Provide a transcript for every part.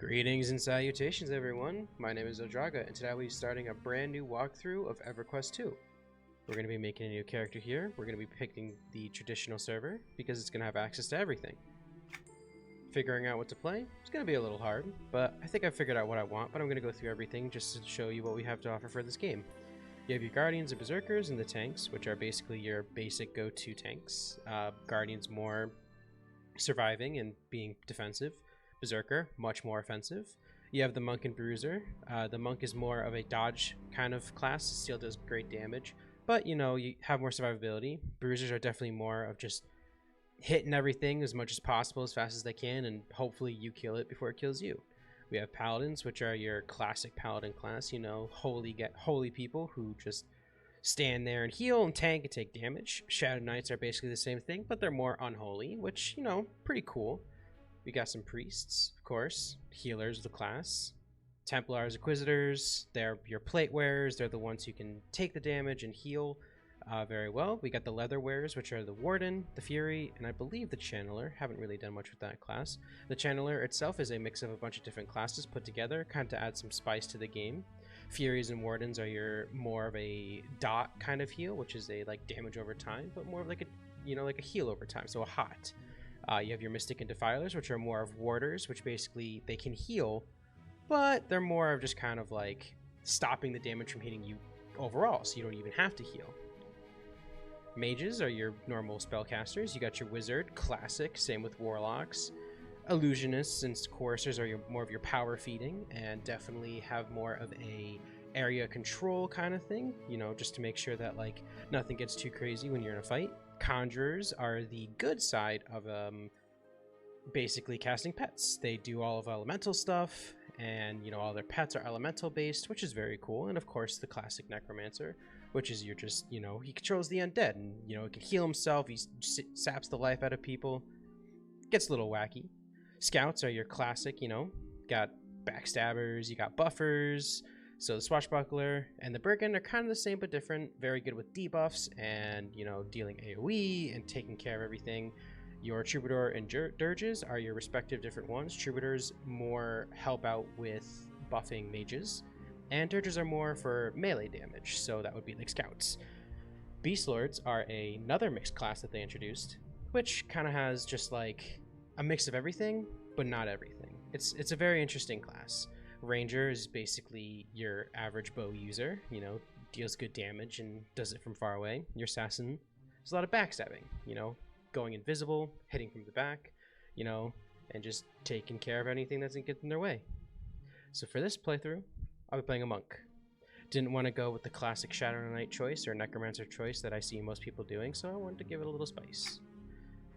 Greetings and salutations, everyone. My name is Odraga, and today I'll be starting a brand new walkthrough of Everquest 2. We're going to be making a new character here. We're going to be picking the traditional server because it's going to have access to everything. Figuring out what to play is going to be a little hard, but I think I figured out what I want, but I'm going to go through everything just to show you what we have to offer for this game. You have your Guardians and Berserkers and the tanks, which are basically your basic go-to tanks. Guardians more surviving and being defensive. Berserker, much more offensive. You have the Monk and Bruiser. The Monk is more of a dodge kind of class, still does great damage, but you know, you have more survivability. Bruisers are definitely more of just hitting everything as much as possible as fast as they can, and hopefully you kill it before it kills you. We have Paladins, which are your classic Paladin class, you know, holy people who just stand there and heal and tank and take damage. Shadow Knights are basically the same thing, but they're more unholy, which, you know, pretty cool. We got some priests, of course, healers of the class. Templars, Inquisitors, they're your plate wearers. They're the ones who can take the damage and heal very well. We got the leather wearers, which are the Warden, the Fury, and I believe the Channeler. Haven't really done much with that class. The Channeler itself is a mix of a bunch of different classes put together, kind of to add some spice to the game. Furies and Wardens are your more of a dot kind of heal, which is a like damage over time, but more of like a, you know, like a heal over time, so a hot. You have your Mystic and Defilers, which are more of warders, which basically they can heal, but they're more of just kind of like stopping the damage from hitting you overall, so you don't even have to heal. Mages are your normal spellcasters. You got your Wizard, classic, same with Warlocks. Illusionists and Choristers are more of your power feeding, and definitely have more of a area control kind of thing, you know, just to make sure that like nothing gets too crazy when you're in a fight. Conjurers are the good side of basically casting pets. They do all of elemental stuff, and you know, all their pets are elemental based, which is very cool. And of course the classic Necromancer, which is you're just, you know, he controls the undead, and you know, he can heal himself, he saps the life out of people. Gets a little wacky. Scouts are your classic, you know, got backstabbers, you got buffers. So the Swashbuckler and the Brigand are kind of the same but different. Very good with debuffs and, you know, dealing AoE and taking care of everything. Your Troubadour and Dirges are your respective different ones. Troubadours more help out with buffing mages, and Dirges are more for melee damage, so that would be like Scouts. Beast Lords are another mixed class that they introduced, which kind of has just like a mix of everything, but not everything. It's a very interesting class. Ranger is basically your average bow user, you know, deals good damage and does it from far away. Your Assassin is a lot of backstabbing, you know, going invisible, hitting from the back, you know, and just taking care of anything that doesn't get in their way. So for this playthrough, I'll be playing a Monk. Didn't want to go with the classic Shadow Knight choice or Necromancer choice that I see most people doing, so I wanted to give it a little spice.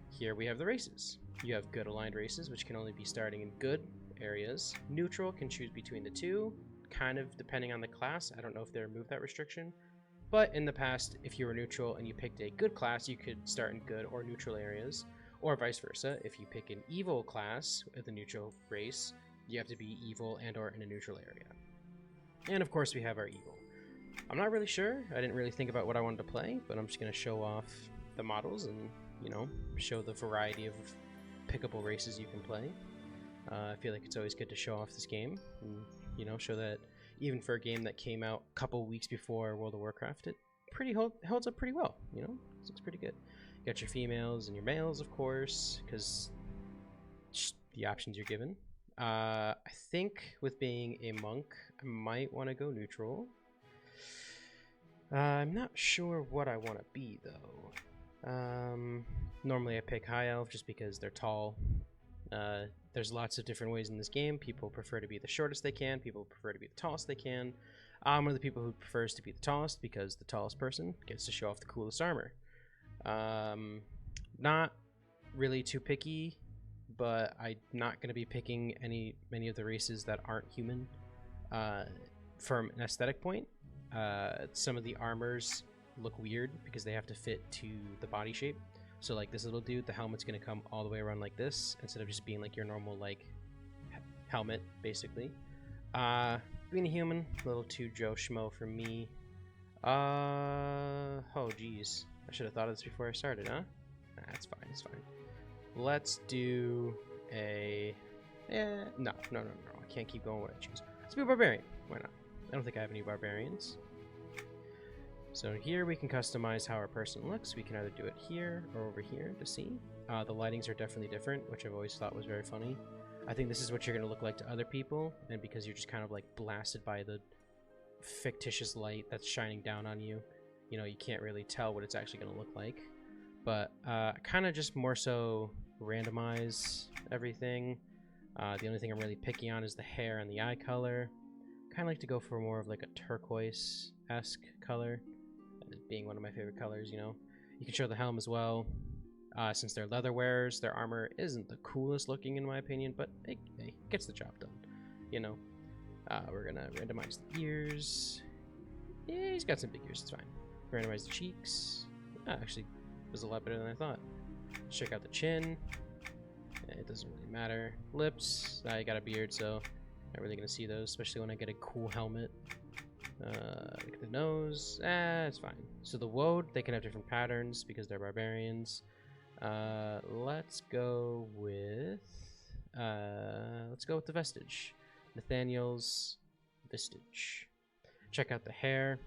Here we have the races. You have good aligned races, which can only be starting in good areas. Neutral can choose between the two, kind of depending on the class. I don't know if they removed that restriction, but in the past, if you were neutral and you picked a good class, you could start in good or neutral areas, or vice versa. If you pick an evil class with a neutral race, you have to be evil and or in a neutral area. And of course we have our evil. I'm not really sure. I didn't really think about what I wanted to play, but I'm just going to show off the models and, you know, show the variety of pickable races you can play. I feel like it's always good to show off this game and, you know, show that even for a game that came out a couple weeks before World of Warcraft, it holds up pretty well, you know? It looks pretty good. You got your females and your males, of course, because the options you're given. I think with being a monk, I might want to go neutral. I'm not sure what I want to be, though. Normally I pick high elf just because they're tall. There's lots of different ways in this game. People prefer to be the shortest they can. People prefer to be the tallest they can. I'm one of the people who prefers to be the tallest because the tallest person gets to show off the coolest armor. Not really too picky, but I'm not going to be picking many of the races that aren't human from an aesthetic point. Some of the armors look weird because they have to fit to the body shape. So like this little dude, the helmet's going to come all the way around like this instead of just being like your normal like helmet, basically. Being a human, a little too Joe Schmo for me. Oh geez, I should have thought of this before I started, huh? Nah, it's fine, it's fine. Let's do a No. I can't keep going what I choose. Let's be a barbarian. Why not? I don't think I have any barbarians. So here we can customize how our person looks. We can either do it here or over here to see. The lightings are definitely different, which I've always thought was very funny. I think this is what you're going to look like to other people, and because you're just kind of like blasted by the fictitious light that's shining down on you, you know, you can't really tell what it's actually going to look like. But kind of just more so randomize everything. The only thing I'm really picky on is the hair and the eye color. Kind of like to go for more of like a turquoise-esque color, as being one of my favorite colors, you know. You can show the helm as well. Since they're leather wearers, their armor isn't the coolest looking in my opinion, but it gets the job done, you know. We're gonna randomize the ears. Yeah, he's got some big ears, it's fine. Randomize the cheeks. Actually, it was a lot better than I thought. Check out the chin. It doesn't really matter. Lips. I got a beard, so not really gonna see those, especially when I get a cool helmet. Look at the nose. It's fine. So the woad, they can have different patterns because they're barbarians. Let's go with the vestige. Nathaniel's vestige. Check out the hair.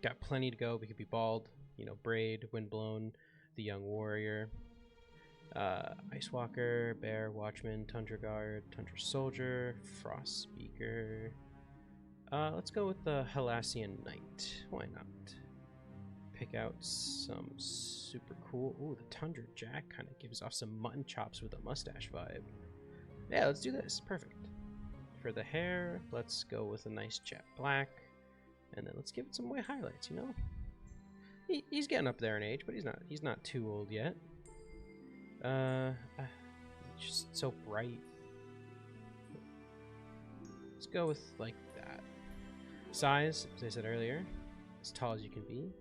Got plenty to go. We could be bald, you know, braid, windblown, the young warrior, ice walker, bear, watchman, tundra guard, tundra soldier, frost speaker. Let's go with the Halassian knight. Why not? Pick out some super cool. Ooh, the tundra jack kind of gives off some mutton chops with a mustache vibe. Yeah, let's do this. Perfect. For the hair, let's go with a nice jet black, and then let's give it some white highlights. You know, he's getting up there in age, but he's not too old yet. Just so bright. Let's go with like that. Size, as I said earlier, as tall as you can be.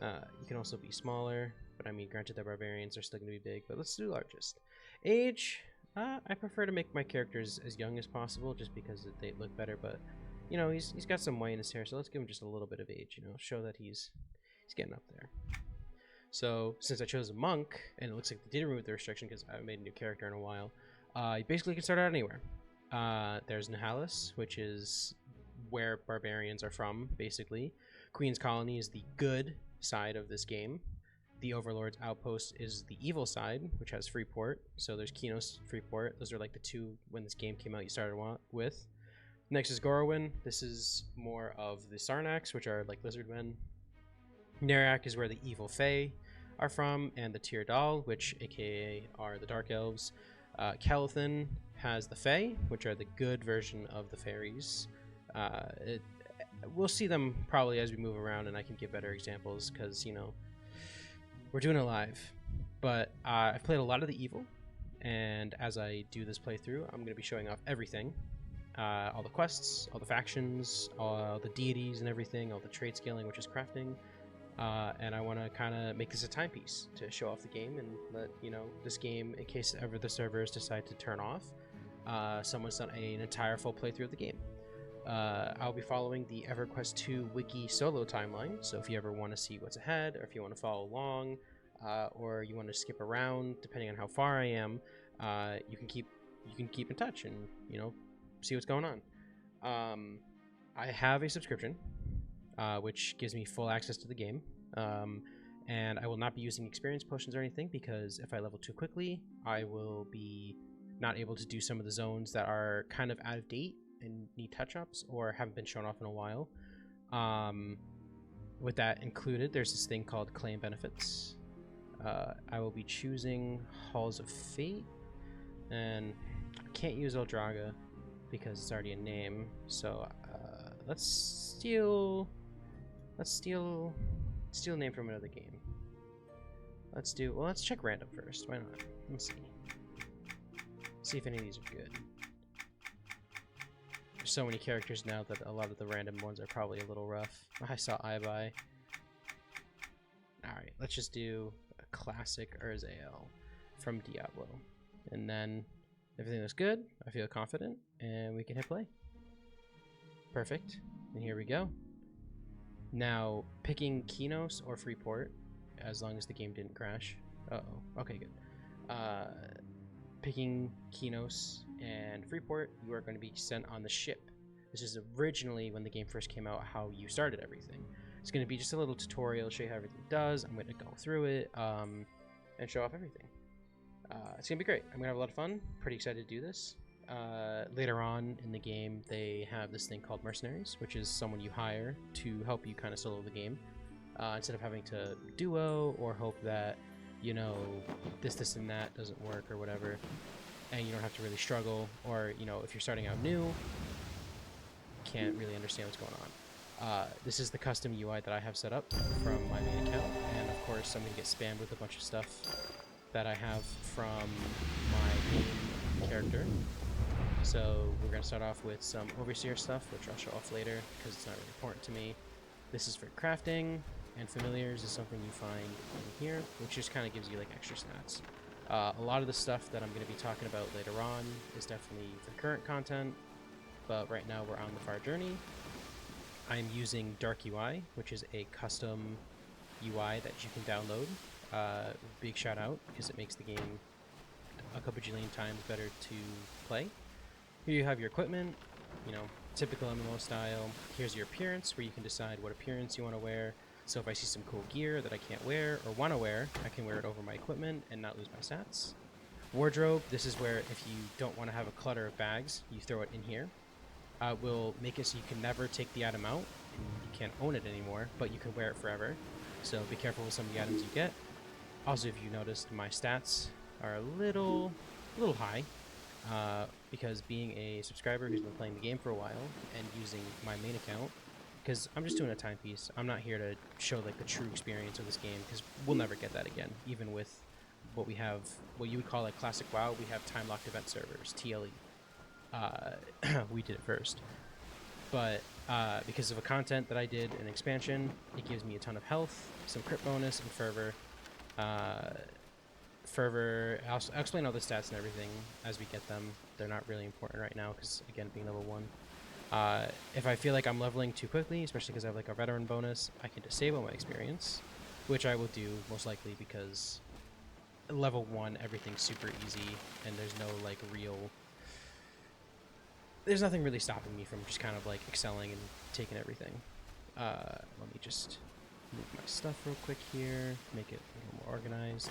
You can also be smaller, but I mean, granted, the barbarians are still going to be big, but let's do largest. Age, I prefer to make my characters as young as possible, just because they look better, but, you know, he's got some white in his hair, so let's give him just a little bit of age, you know, show that he's getting up there. So, since I chose a monk, and it looks like they did remove the restriction because I haven't made a new character in a while, you basically can start out anywhere. There's Nihilus, which is where barbarians are from, basically. Queen's Colony is the good side of this game. The Overlord's Outpost is the evil side, which has Freeport. So there's Kinos, Freeport. Those are like the two, when this game came out, you started with. Next is Gorowin. This is more of the Sarnax, which are like lizard men. Norrath is where the evil Fae are from, and the Tyrdal, which aka are the Dark Elves. Calithan has the Fae, which are the good version of the fairies. We'll see them probably as we move around, and I can give better examples because, you know, we're doing it live. But I've played a lot of the evil, and as I do this playthrough, I'm going to be showing off everything. All the quests, all the factions, all the deities and everything, all the trade scaling, which is crafting. And I want to kind of make this a timepiece to show off the game and let, you know, this game, in case ever the servers decide to turn off, someone's done an entire full playthrough of the game. I'll be following the Everquest 2 wiki solo timeline, so if you ever want to see what's ahead, or if you want to follow along, or you want to skip around, depending on how far I am, you can keep in touch and, you know, see what's going on. I have a subscription, which gives me full access to the game, and I will not be using experience potions or anything, because if I level too quickly, I will be not able to do some of the zones that are kind of out of date and need touch-ups or haven't been shown off in a while. With that included, there's this thing called claim benefits. I will be choosing Halls of Fate, and I can't use Eldraga because it's already a name, so let's steal a name from another game. Let's check random first. Why not? Let's see if any of these are good. There's so many characters now that a lot of the random ones are probably a little rough. I saw Ibai. Alright, let's just do a classic Urzael from Diablo. And then everything looks good, I feel confident, and we can hit play. Perfect. And here we go. Now, picking Kinos or Freeport, as long as the game didn't crash. Uh-oh. Okay, good. Picking Kinos and Freeport, you are going to be sent on the ship. This is originally, when the game first came out, how you started everything. It's going to be just a little tutorial, show you how everything does. I'm going to go through it and show off everything. It's going to be great. I'm going to have a lot of fun. Pretty excited to do this. Later on in the game, they have this thing called mercenaries, which is someone you hire to help you kind of solo the game. Instead of having to duo or hope that, you know, this and that doesn't work or whatever, and you don't have to really struggle, or, you know, if you're starting out new, can't really understand what's going on. This is the custom UI that I have set up from my main account, and of course I'm going to get spammed with a bunch of stuff that I have from my main character. So we're going to start off with some overseer stuff, which I'll show off later because it's not really important to me. This is for crafting, and familiars is something you find in here, which just kind of gives you like extra stats. A lot of the stuff that I'm going to be talking about later on is definitely for current content, but right now we're on the far journey. I'm using Dark UI, which is a custom UI that you can download. Big shout out, because it makes the game a couple bajillion times better to play. Here you have your equipment, you know, typical MMO style. Here's your appearance, where you can decide what appearance you want to wear. So if I see some cool gear that I can't wear or want to wear, I can wear it over my equipment and not lose my stats. Wardrobe, this is where if you don't want to have a clutter of bags, you throw it in here. We'll make it so you can never take the item out, and you can't own it anymore, but you can wear it forever. So be careful with some of the items you get. Also, if you noticed, my stats are a little high, because being a subscriber who's been playing the game for a while and using my main account, because I'm just doing a timepiece. I'm not here to show like the true experience of this game, because we'll never get that again. Even with what we have, what you would call like classic WoW, we have time-locked event servers, TLE. We did it first, but because of a content that I did, an expansion, it gives me a ton of health, some crit bonus, and fervor. I'll explain all the stats and everything as we get them. They're not really important right now because, again, being level 1. If I feel like I'm leveling too quickly, especially because I have like a veteran bonus, I can disable my experience, which I will do most likely because level 1 everything's super easy and there's no like there's nothing really stopping me from just kind of like excelling and taking everything. Let me just move my stuff real quick here, make it a little more organized.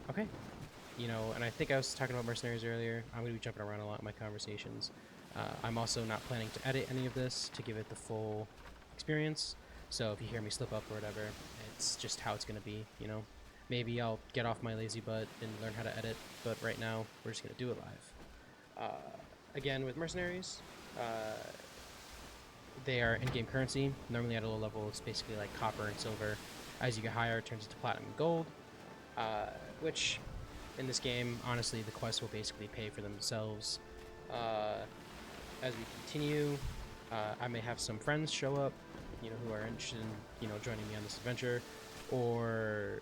Okay, you know, and I think I was talking about mercenaries earlier. I'm going to be jumping around a lot in my conversations. I'm also not planning to edit any of this to give it the full experience. So if you hear me slip up or whatever, it's just how it's going to be, you know. Maybe I'll get off my lazy butt and learn how to edit, but right now we're just going to do it live. Again, with mercenaries, they are in-game currency. Normally at a low level, it's basically like copper and silver. As you get higher, it turns into platinum and gold, which in this game, honestly, the quests will basically pay for themselves. As we continue, I may have some friends show up, you know, who are interested in, you know, joining me on this adventure, or,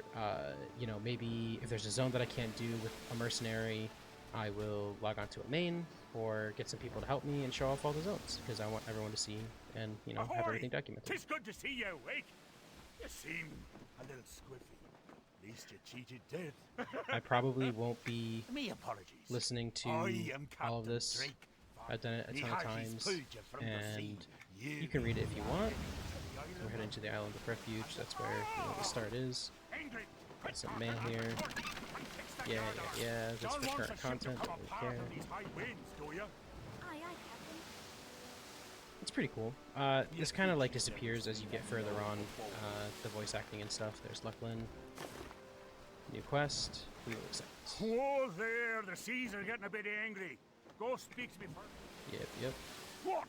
you know, maybe if there's a zone that I can't do with a mercenary, I will log on to a main or get some people to help me and show off all the zones, because I want everyone to see and, you know, have everything documented. It's good to see you awake. You seem a little squiffy. At least you cheated dead. I probably won't be Me apologies. listening to all of this. I've done it a ton of times, and you can read it if you want. We're heading to the Island of Refuge. That's where, you know, the start is. Got some mail here. Yeah. Just for current content. Don't really care. It's pretty cool. This kind of like disappears as you get further on. The voice acting and stuff. There's Lucklin. New quest. We will accept. Whoa there! The seas are getting a bit angry. Go speak to me first. Yep. What?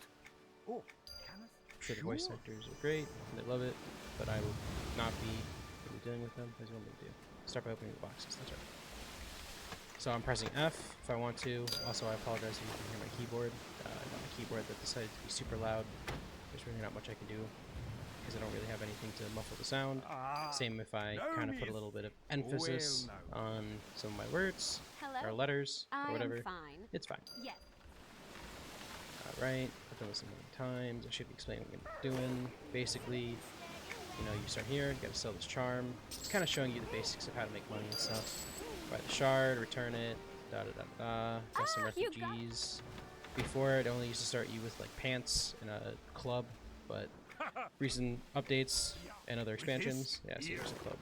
Oh, Kenneth? Sure, the voice actors are great. They love it, but I will not be really dealing with them as you want me to do. Start by opening the boxes. That's right. So I'm pressing F if I want to. Also, I apologize if you can hear my keyboard. I got a keyboard that decided to be super loud. There's really not much I can do because I don't really have anything to muffle the sound. Same if I kind of put a little bit of emphasis on some of my words or letters or whatever. Fine. It's fine. Yes. Alright, I've done this a million times. I should be explaining what I'm doing. Basically, you know, you start here, you gotta sell this charm. It's kind of showing you the basics of how to make money and stuff. Buy the shard, return it, Da da da da. Got some refugees. Before it only used to start you with like pants and a club, but recent updates and other expansions, yeah, so here's a club.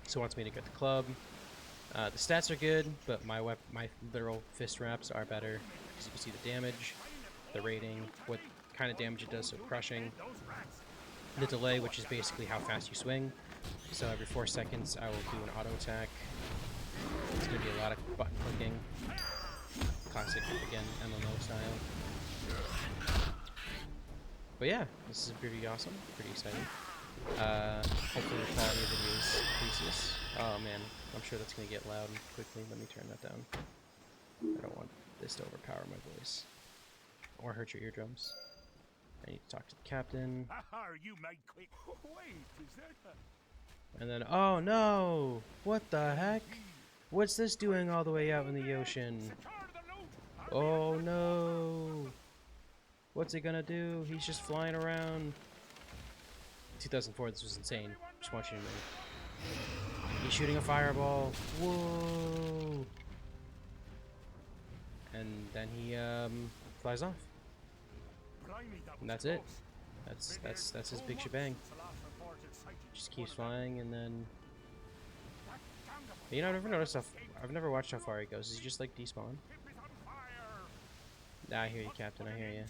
So it wants me to get the club. The stats are good, but my literal fist wraps are better because you can see the damage, the rating, what kind of damage it does, so crushing. The delay, which is basically how fast you swing. So every 4 seconds I will do an auto attack. It's going to be a lot of button clicking. Classic, again, MMO style. But yeah, this is pretty awesome, pretty exciting. Hopefully the quality of videos increases. Oh man, I'm sure that's going to get loud quickly. Let me turn that down. I don't want this to overpower my voice. Or hurt your eardrums. I need to talk to the captain. You made quick. Wait, is that And then, oh no! What the heck? What's this doing all the way out in the ocean? Oh no! What's it gonna do? He's just flying around. 2004, this was insane. Just want you to know. He's shooting a fireball. Whoa! And then he flies off. And that's it. That's his big shebang. Just keeps flying, and then you know, I've never noticed how I've never watched how far he goes. Is he just like despawn? Nah, I hear you, Captain. I hear you.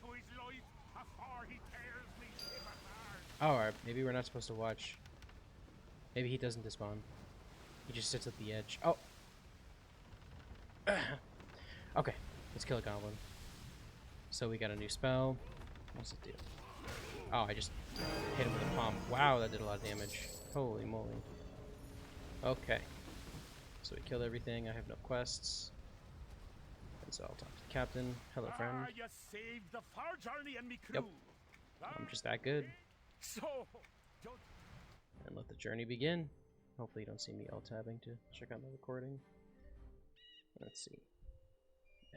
Oh, alright. Maybe we're not supposed to watch. Maybe he doesn't despawn. He just sits at the edge. Oh. Okay, let's kill a goblin. So we got a new spell. What's it do? Oh, I just hit him with a palm. Wow, that did a lot of damage. Holy moly. Okay. So we killed everything. I have no quests. And so I'll talk to the captain. Hello, friend. You saved the far journey and me crew. Yep. I'm just that good. So, And let the journey begin. Hopefully you don't see me alt-tabbing to check out the recording. Let's see.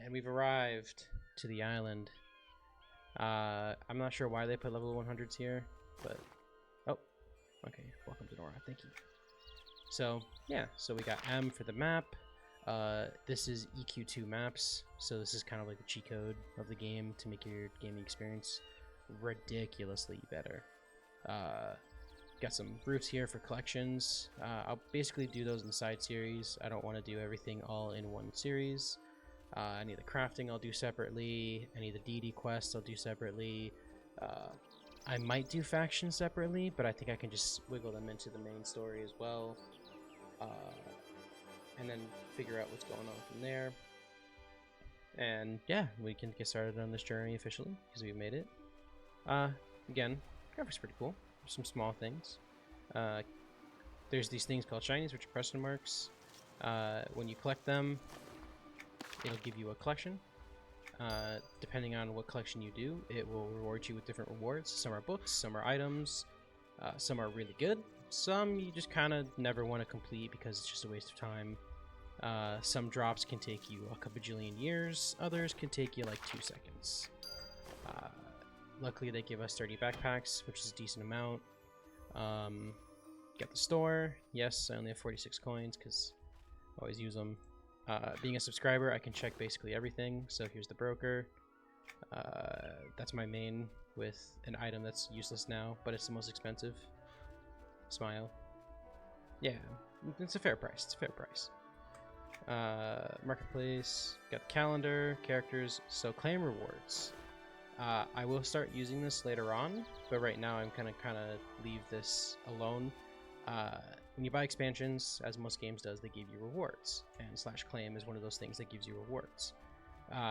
And we've arrived to the island. I'm not sure why they put level 100s here, but... Oh, okay. Welcome to Norrath. Thank you. So, yeah. So we got M for the map. This is EQ2 maps. So this is kind of like the cheat code of the game to make your gaming experience ridiculously better. Got some roofs here for collections. I'll basically do those in the side series. I don't want to do everything all in one series. Any of the crafting I'll do separately. Any of the DD quests I'll do separately. I might do factions separately, but I think I can just wiggle them into the main story as well. And then figure out what's going on from there. And yeah, we can get started on this journey officially, because we've made it. Again, graphics pretty cool. There's some small things. There's these things called shinies, which are question marks. When you collect them, it'll give you a collection. Depending on what collection you do, it will reward you with different rewards. Some are books, some are items, some are really good. Some you just kind of never want to complete because it's just a waste of time. Some drops can take you a bajillion years, others can take you like 2 seconds. Luckily they give us 30 backpacks, which is a decent amount. Got the store. Yes, I only have 46 coins because I always use them. Being a subscriber, I can check basically everything. So here's the broker. That's my main with an item that's useless now, but it's the most expensive. Smile. Yeah, it's a fair price. It's a fair price. Marketplace. Got the calendar, characters. So claim rewards. I will start using this later on, but right now I'm gonna kind of leave this alone. When you buy expansions, as most games does, they give you rewards, and /claim is one of those things that gives you rewards.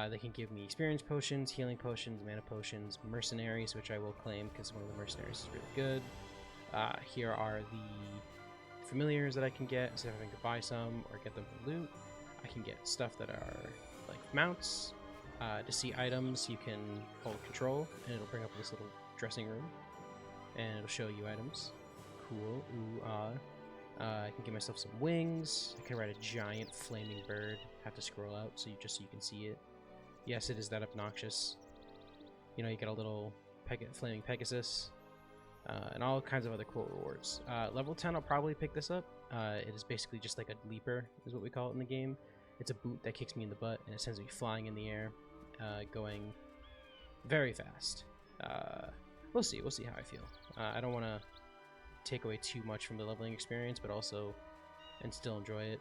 They can give me experience potions, healing potions, mana potions, mercenaries, which I will claim because one of the mercenaries is really good. Here are the familiars that I can get instead of having to buy some or get them from loot. I can get stuff that are like mounts. To see items, you can hold control, and it'll bring up this little dressing room, and it'll show you items. Cool. Ooh, ah. I can give myself some wings. I can ride a giant flaming bird. Have to scroll out so you can see it. Yes, it is that obnoxious. You know, you get a little flaming Pegasus, and all kinds of other cool rewards. Level 10, I'll probably pick this up. It is basically just like a leaper, is what we call it in the game. It's a boot that kicks me in the butt, and it sends me flying in the air, going very fast. We'll see how I feel. I don't want to take away too much from the leveling experience, but also and still enjoy it.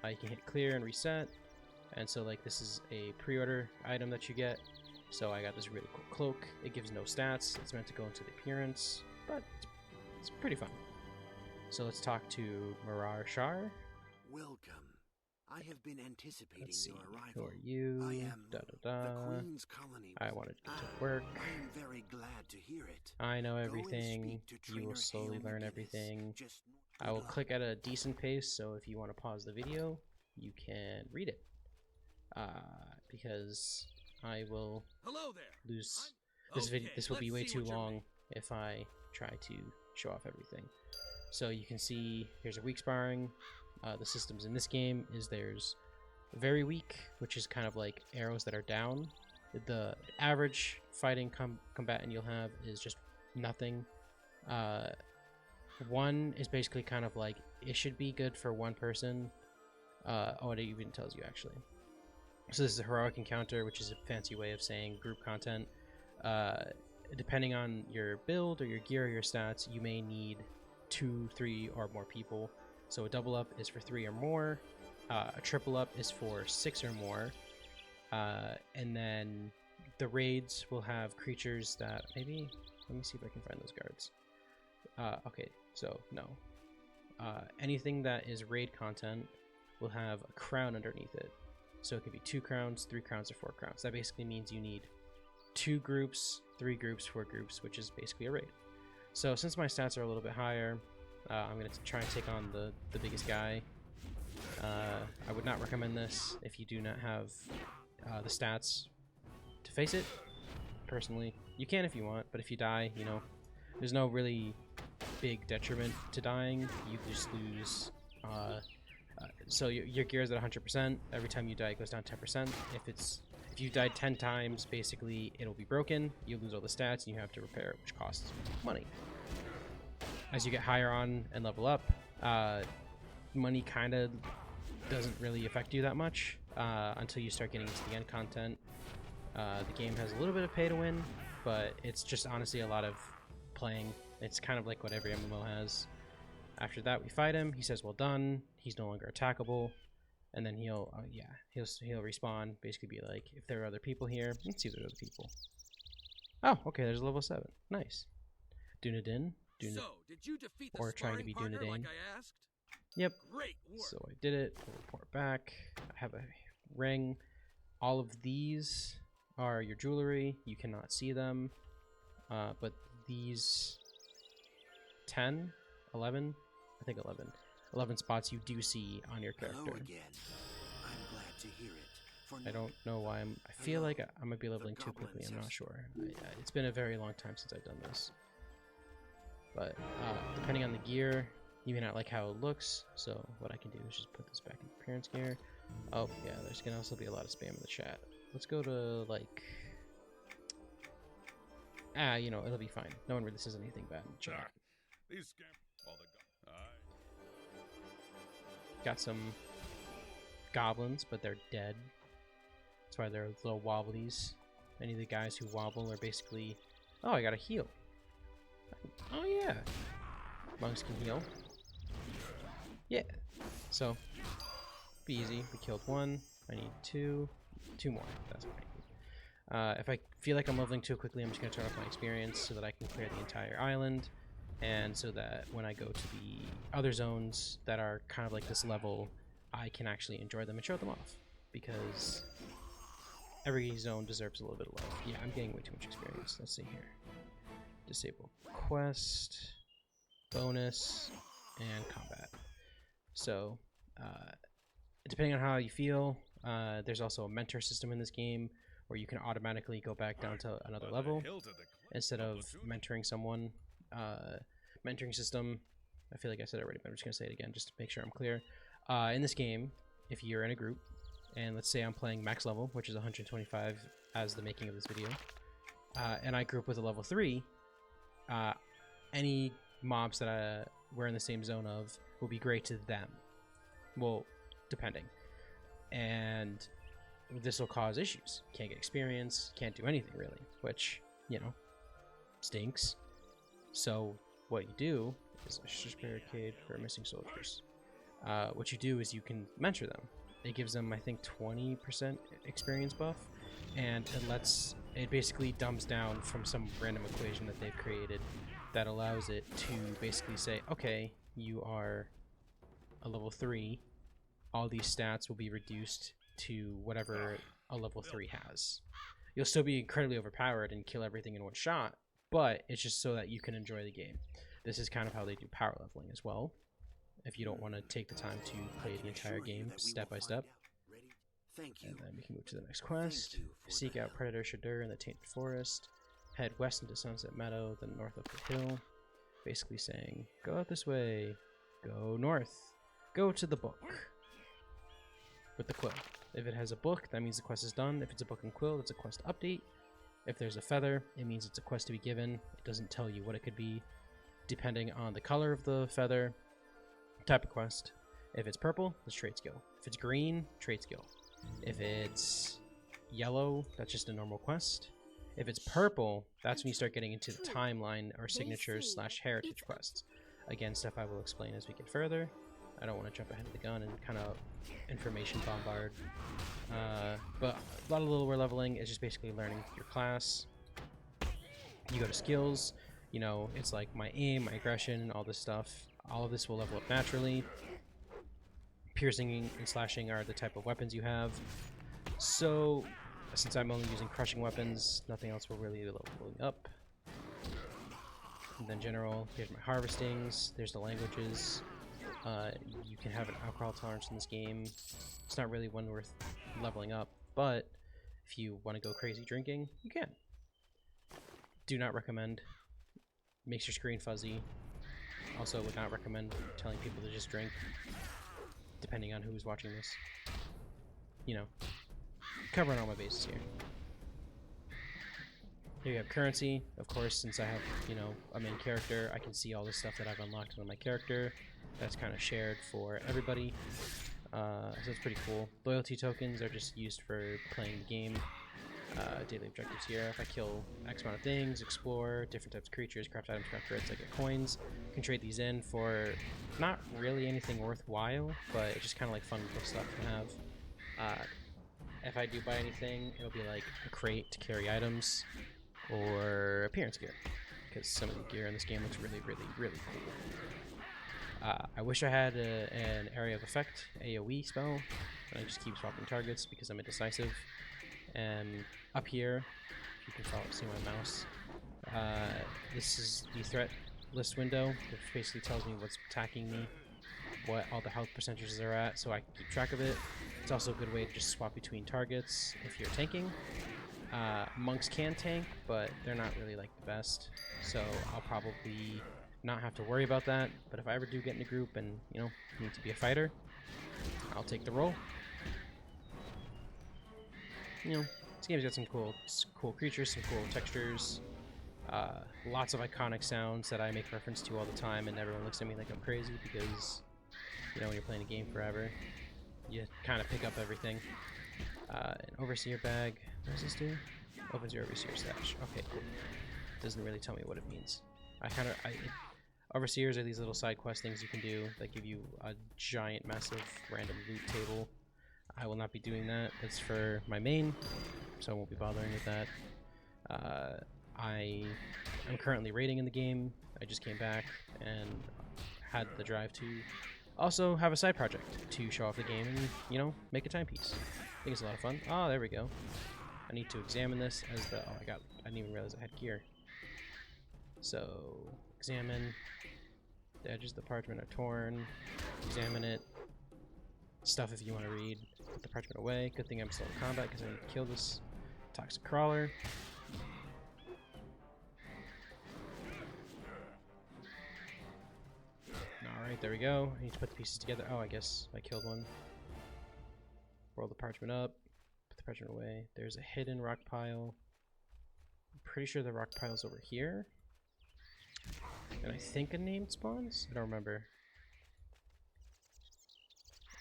You can hit clear and reset, and so like this is a pre-order item that you get. So I got this really cool cloak. It gives no stats. It's meant to go into the appearance, but it's pretty fun. So let's talk to Marar Shar. Welcome. I have been anticipating Let's see. your arrival. Who are you? I am the Queen's colony. I wanted to get to work. I am very glad to hear it. I know Go and everything. speak to You will Trainer slowly Hale learn McGinnis. everything. Just I good will luck. click at a decent pace, so if you want to pause the video, you can read it. Because I will Hello there. lose I'm- this video. Okay, This will be let's way see too what you're long making. if I try to show off everything. So you can see here's a weak sparring. The systems in this game is there's very weak, which is kind of like arrows that are down. The average fighting combatant you'll have is just nothing. One is basically kind of like it should be good for one person. Oh, it even tells you actually. So this is a heroic encounter, which is a fancy way of saying group content. Depending on your build or your gear or your stats, you may need 2, 3, or more people. So a double up is for 3 or more. A triple up is for 6 or more. And then the raids will have creatures that maybe. Let me see if I can find those guards. Okay, so no. Anything that is raid content will have a crown underneath it. So it could be 2 crowns, 3 crowns, or 4 crowns. That basically means you need 2 groups, 3 groups, 4 groups, which is basically a raid. So since my stats are a little bit higher, I'm going to try and take on the biggest guy. I would not recommend this if you do not have the stats to face it, personally. You can if you want, but if you die, you know, there's no really big detriment to dying. You just lose... so your gear is at 100%. Every time you die, it goes down 10%. If you died 10 times, basically it'll be broken. You lose all the stats, and you have to repair it, which costs money. As you get higher on and level up, money kind of doesn't really affect you that much until you start getting into the end content. The game has a little bit of pay to win, but it's just honestly a lot of playing. It's kind of like what every MMO has. After that, we fight him. He says, "Well done." He's no longer attackable, and then he'll respawn. Basically, be like, if there are other people here, let's see if there's other people. Oh, okay. There's a level 7. Nice. Dunedin. So, did you defeat the Or trying to be sparring partner Dunedain. like I asked? Yep. Great work. So I did it. I'll report back. I have a ring. All of these are your jewelry. You cannot see them, but these 10, 11. I think 11 spots you do see on your Hello character. again. I'm glad to hear it. For I don't know why I feel like I might be leveling too quickly. I'm not sure. It's been a very long time since I've done this. But depending on the gear, you may not like how it looks. So what I can do is just put this back in appearance gear. Oh yeah, there's gonna also be a lot of spam in the chat. Let's go to like, you know, it'll be fine. No one really says anything bad in the chat. These scamp all the gun. Got some goblins, but they're dead. That's why they're little wobblies. Any of the guys who wobble are basically... Oh, I got a heal. Oh, yeah. Monks can heal. Yeah. So, be easy. We killed 1. I need 2. 2 more. That's what I need. If I feel like I'm leveling too quickly, I'm just going to turn off my experience so that I can clear the entire island. And so that when I go to the other zones that are kind of like this level, I can actually enjoy them and show them off. Because every zone deserves a little bit of love. Yeah, I'm getting way too much experience. Let's see here. Disable quest, bonus, and combat. So, depending on how you feel, there's also a mentor system in this game where you can automatically go back down to another level instead of mentoring someone. Mentoring system, I feel like I said it already, but I'm just going to say it again just to make sure I'm clear. In this game, if you're in a group, and let's say I'm playing max level, which is 125 as the making of this video, and I group with a level 3, any mobs that we're in the same zone of will be great to them. Well, depending. and this will cause issues. Can't get experience, can't do anything really, which, you know, stinks. So what you do is a shush barricade for missing soldiers. What you do is you can mentor them. It gives them, I think, 20% experience buff, and it basically dumbs down from some random equation that they've created that allows it to basically say, okay, you are a level 3, all these stats will be reduced to whatever a level 3 has. You'll still be incredibly overpowered and kill everything in one shot, but it's just so that you can enjoy the game. This is kind of how they do power leveling as well. If you don't want to take the time to play the entire game step by step. Thank you. And then we can move to the next quest. Seek out Predator Shadur in the Tainted Forest. Head west into Sunset Meadow, then north up the hill. Basically saying, go out this way. Go north. Go to the book. With the quill. If it has a book, that means the quest is done. If it's a book and quill, it's a quest update. If there's a feather, it means it's a quest to be given. It doesn't tell you what it could be, depending on the color of the feather, type of quest. If it's purple, it's trade skill. If it's green, trade skill. If it's yellow, that's just a normal quest. If it's purple, that's when you start getting into the timeline or signatures / heritage quests. Again, stuff I will explain as we get further. I don't want to jump ahead of the gun and kind of information bombard. But a lot of little leveling is just basically learning your class. You go to skills, you know, it's like my aim, my aggression, all this stuff. All of this will level up naturally. Piercing and slashing are the type of weapons you have. So, since I'm only using crushing weapons, nothing else will really be leveling up. And then general, here's my harvestings, there's the languages. You can have an alcohol tolerance in this game. It's not really one worth leveling up, but if you want to go crazy drinking, you can. Do not recommend. Makes your screen fuzzy. Also would not recommend telling people to just drink, depending on who's watching this. You know, covering all my bases here. Here you have currency. Of course, since I have, you know, a main character, I can see all the stuff that I've unlocked on my character. That's kind of shared for everybody. So it's pretty cool. Loyalty tokens are just used for playing the game. Daily objectives here. If I kill X amount of things, explore, different types of creatures, craft items, craft grids, I get coins. You can trade these in for not really anything worthwhile, but it's just kind of like fun little stuff to have. If I do buy anything, it'll be like a crate to carry items or appearance gear, because some of the gear in this game looks really, really, really cool. I wish I had an area of effect AoE spell, but I just keep swapping targets because I'm indecisive. And up here, you can see my mouse. This is the threat list window, which basically tells me what's attacking me, what all the health percentages are at, so I can keep track of it. It's also a good way to just swap between targets if you're tanking. Monks can tank, but they're not really like the best, so I'll probably not have to worry about that. But if I ever do get in a group and, you know, need to be a fighter, I'll take the role. You know, this game's got some cool creatures, some cool textures, lots of iconic sounds that I make reference to all the time, and everyone looks at me like I'm crazy because, you know, when you're playing a game forever, you kind of pick up everything. An overseer bag. What does this do? Opens your overseer stash. Okay, cool. Doesn't really tell me what it means. Overseers are these little side quest things you can do that give you a giant, massive, random loot table. I will not be doing that. That's for my main, so I won't be bothering with that. I am currently raiding in the game. I just came back and had the drive to also have a side project to show off the game and, you know, make a timepiece. I think it's a lot of fun. Oh, there we go. I need to examine this as the... Oh, I didn't even realize I had gear. So, examine. The edges of the parchment are torn. Examine it. Stuff if you want to read. Put the parchment away. Good thing I'm still in combat because I need to kill this toxic crawler. Alright, there we go. I need to put the pieces together. Oh, I guess I killed one. Roll the parchment up. Put the parchment away. There's a hidden rock pile. I'm pretty sure the rock pile's over here. And I think a name spawns? I don't remember.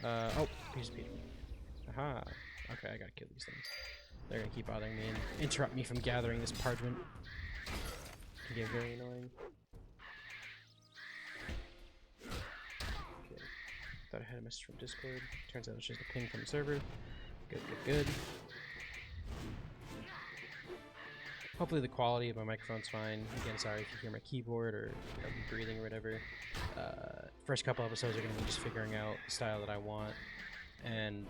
Oh, piece of paper. Aha. Okay, I gotta kill these things. They're gonna keep bothering me and interrupt me from gathering this parchment. Can get very annoying. Okay. Thought I had a message from Discord. Turns out it's just a ping from the server. Good, good, good. Hopefully the quality of my microphone's fine. Again, sorry if you hear my keyboard or me breathing or whatever. First couple episodes are going to be just figuring out the style that I want. And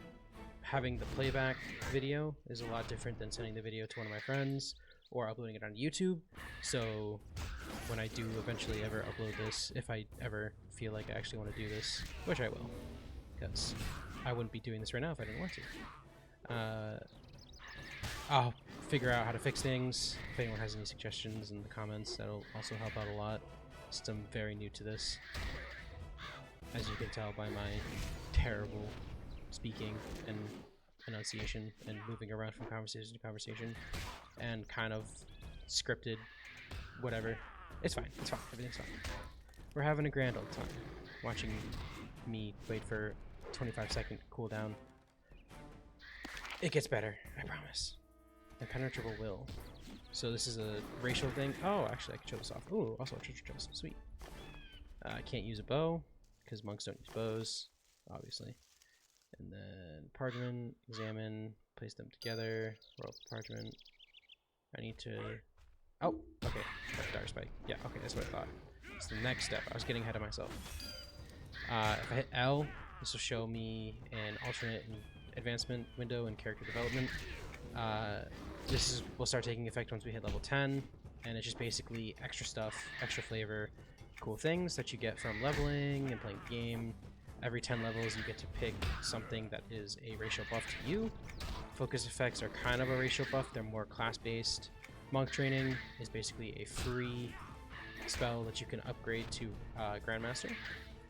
having the playback video is a lot different than sending the video to one of my friends or uploading it on YouTube. So when I do eventually ever upload this, if I ever feel like I actually want to do this, which I will, because I wouldn't be doing this right now if I didn't want to. I'll figure out how to fix things. If anyone has any suggestions in the comments, that'll also help out a lot, since I'm very new to this. As you can tell by my terrible speaking and enunciation and moving around from conversation to conversation and kind of scripted whatever. It's fine, it's fine, everything's fine. We're having a grand old time watching me wait for 25-second cooldown. It gets better, I promise. Impenetrable will. So this is a racial thing. Oh, actually I can show this off. Ooh, also a treasure chest, sweet. I can't use a bow because monks don't use bows, obviously. And then parchment, examine, place them together, roll the parchment. I need to... Oh, okay, dark spike. Yeah, okay, that's what I thought. It's the next step. I was getting ahead of myself. If I hit L, this will show me an alternate advancement window in character development. Will start taking effect once we hit level 10, and it's just basically extra stuff, extra flavor, cool things that you get from leveling and playing the game. Every 10 levels you get to pick something that is a racial buff to you. Focus effects are kind of a racial buff, they're more class-based. Monk training is basically a free spell that you can upgrade to Grandmaster,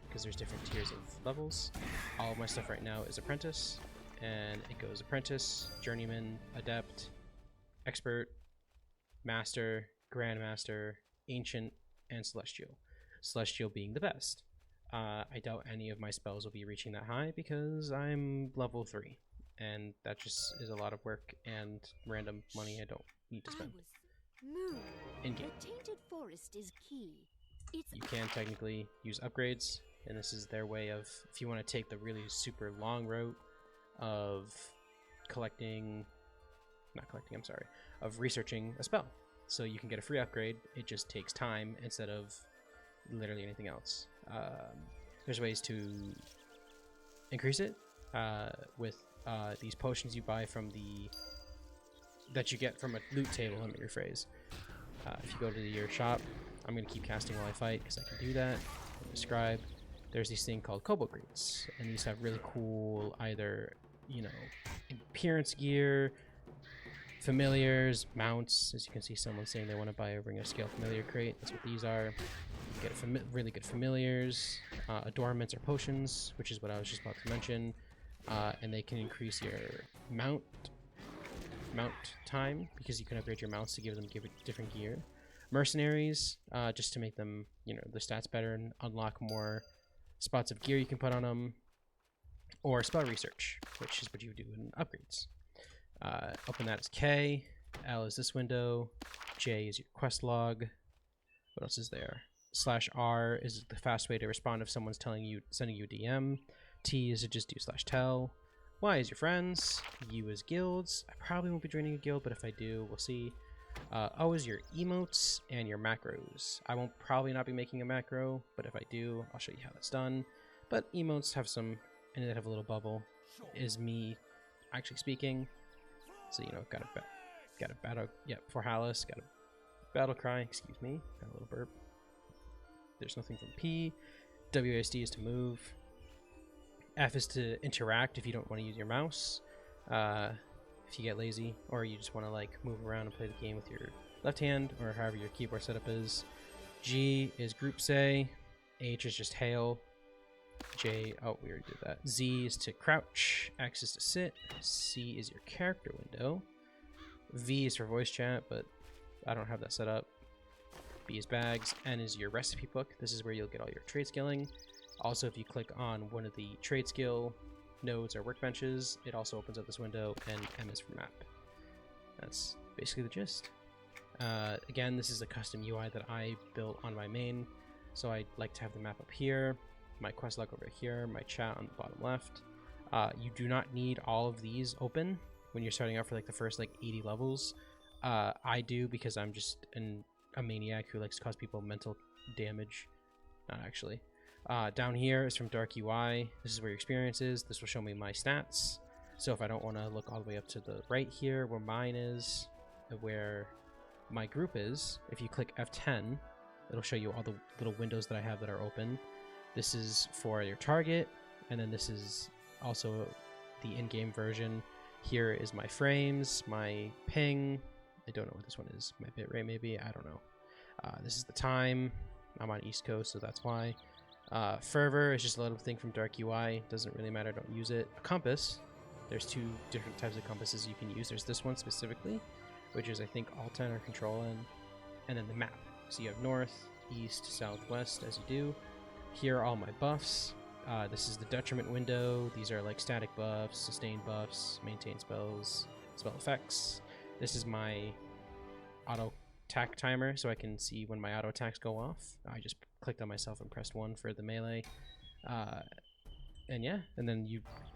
because there's different tiers of levels. All of my stuff right now is Apprentice, and it goes Apprentice, Journeyman, Adept, Expert, Master, Grandmaster, Ancient, and Celestial. Celestial being the best. I doubt any of my spells will be reaching that high because I'm level 3, and that just is a lot of work and random money I don't need to spend. In-game. The tainted forest is key. You can technically use upgrades, and this is their way of, if you want to take the really super long route of of researching a spell. So you can get a free upgrade, it just takes time instead of literally anything else. There's ways to increase it with these potions you buy from that you get from a loot table, let me rephrase. If you go to your shop, I'm going to keep casting while I fight because I can do that. Describe. There's this thing called Kobo Greets, and these have really cool either, appearance gear, familiars, mounts. As you can see, someone saying they want to buy a Ring of Scale familiar crate. That's what these are. You get really good familiars, adornments or potions, which is what I was just about to mention, and they can increase your mount time because you can upgrade your mounts to give different gear. Mercenaries, just to make them, the stats better and unlock more spots of gear you can put on them. Or spell research, which is what you do in upgrades. Open that as K. L is this window. J is your quest log. What else is there? /R is the fast way to respond if someone's sending you DM. T is to just do /tell. Y is your friends. U is guilds. I probably won't be joining a guild, but if I do, we'll see. O is your emotes and your macros. I won't probably not be making a macro, but if I do, I'll show you how that's done. But emotes have some, and they have a little bubble. Is me actually speaking. So got a battle. Yeah, for Hallis, got a battle cry. Excuse me, got a little burp. There's nothing from P. WASD is to move. F is to interact if you don't want to use your mouse. If you get lazy or you just want to move around and play the game with your left hand or however your keyboard setup is. G is group say. H is just hail. J, oh, we already did that. Z is to crouch. X is to sit. C is your character window. V is for voice chat, but I don't have that set up. B is bags. N is your recipe book. This is where you'll get all your trade skilling. Also, if you click on one of the trade skill nodes are workbenches. It also opens up this window, and M is for map. That's basically the gist. Again, this is a custom UI that I built on my main, so I like to have the map up here, my quest log over here, my chat on the bottom left. You do not need all of these open when you're starting out for like the first like 80 levels. I do because I'm just a maniac who likes to cause people mental damage. Not actually. Down here is from Dark UI. This is where your experience is. This will show me my stats. So if I don't want to look all the way up to the right here where mine is, where my group is, if you click F10, it'll show you all the little windows that I have that are open. This is for your target, and then this is also the in-game version. Here is my frames, my ping. I don't know what this one is. My bitrate maybe? I don't know. This is the time. I'm on East Coast, so that's why. Fervor is just a little thing from Dark UI. Doesn't really matter. Don't use it. A compass. There's two different types of compasses you can use. There's this one specifically, which is I think Alt-N or Control-N, and then the map. So you have north, east, south, west as you do. Here are all my buffs. This is the detriment window. These are like static buffs, sustained buffs, maintain spells, spell effects. This is my auto attack timer, so I can see when my auto attacks go off. I just clicked on myself and pressed 1 for the melee. And yeah, and then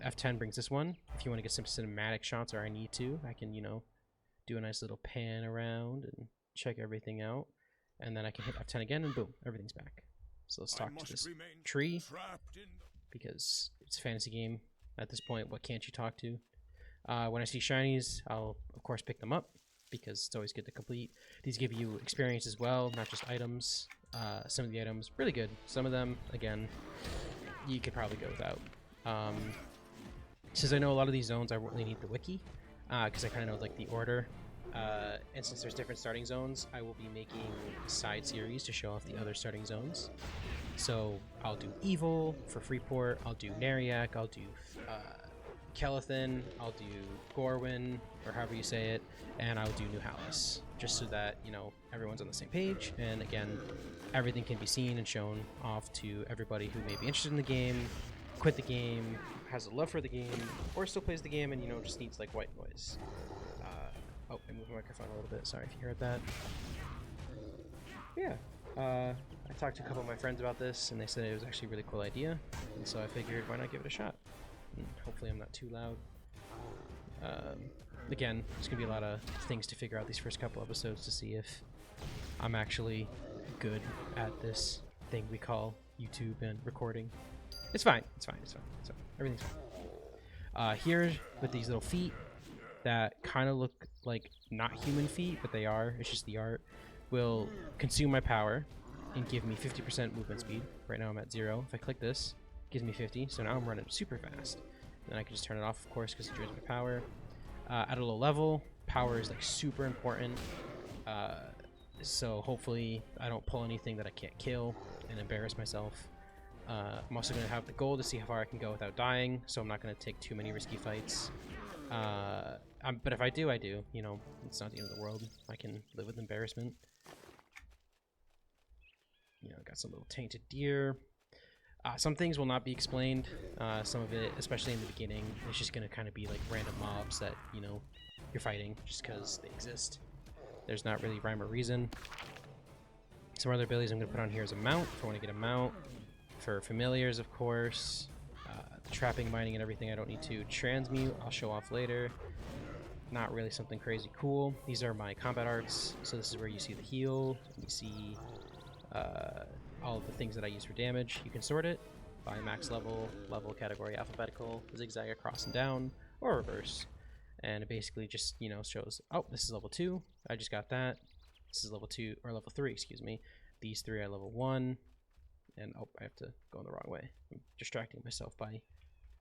F10 brings this one. If you want to get some cinematic shots, or I need to, I can, do a nice little pan around and check everything out. And then I can hit F10 again, and boom, everything's back. So let's talk to this tree, because it's a fantasy game at this point. What can't you talk to? When I see shinies, I'll of course pick them up, because it's always good to complete. These give you experience as well, not just items. Some of the items, really good. Some of them, again, you could probably go without. Since I know a lot of these zones, I won't really need the wiki, because I kind of know like the order. And since there's different starting zones, I will be making side series to show off the other starting zones. So I'll do Evil for Freeport, I'll do Nariak, I'll do Kelathan, I'll do Gorwyn, or however you say it, and I'll do New Hallis, just so that, everyone's on the same page, and again, everything can be seen and shown off to everybody who may be interested in the game, quit the game, has a love for the game, or still plays the game and, just needs, like, white noise. Oh, I moved my microphone a little bit, sorry if you heard that. Yeah, I talked to a couple of my friends about this, and they said it was actually a really cool idea, and so I figured, why not give it a shot? And hopefully I'm not too loud. Again, there's going to be a lot of things to figure out these first couple episodes to see if I'm actually good at this thing we call YouTube and recording. It's fine. Everything's fine. Here, with these little feet that kind of look like not human feet, but they are, it's just the art, will consume my power and give me 50% movement speed. Right now I'm at 0. If I click this, it gives me 50, so now I'm running super fast. Then I can just turn it off, of course, because it drains my power. At a low level, power is like super important. So hopefully I don't pull anything that I can't kill and embarrass myself. I'm also going to have the goal to see how far I can go without dying, so I'm not going to take too many risky fights. But if I do, I do. It's not the end of the world. I can live with embarrassment. Got some little tainted deer. Some things will not be explained. Some of it, especially in the beginning, is just going to kind of be like random mobs that, you're fighting just because they exist. There's not really rhyme or reason. Some other abilities I'm going to put on here is a mount, if I want to get a mount. For familiars, of course. The trapping, mining, and everything I don't need to transmute. I'll show off later. Not really something crazy cool. These are my combat arts. So this is where you see the heal. You see all of the things that I use for damage. You can sort it by max level, category, alphabetical, zigzag across and down, or reverse. And it basically just, shows, oh, this is level 2. I just got that. This is level 2, or level 3, excuse me. These 3 are level 1. And, oh, I have to go in the wrong way. I'm distracting myself by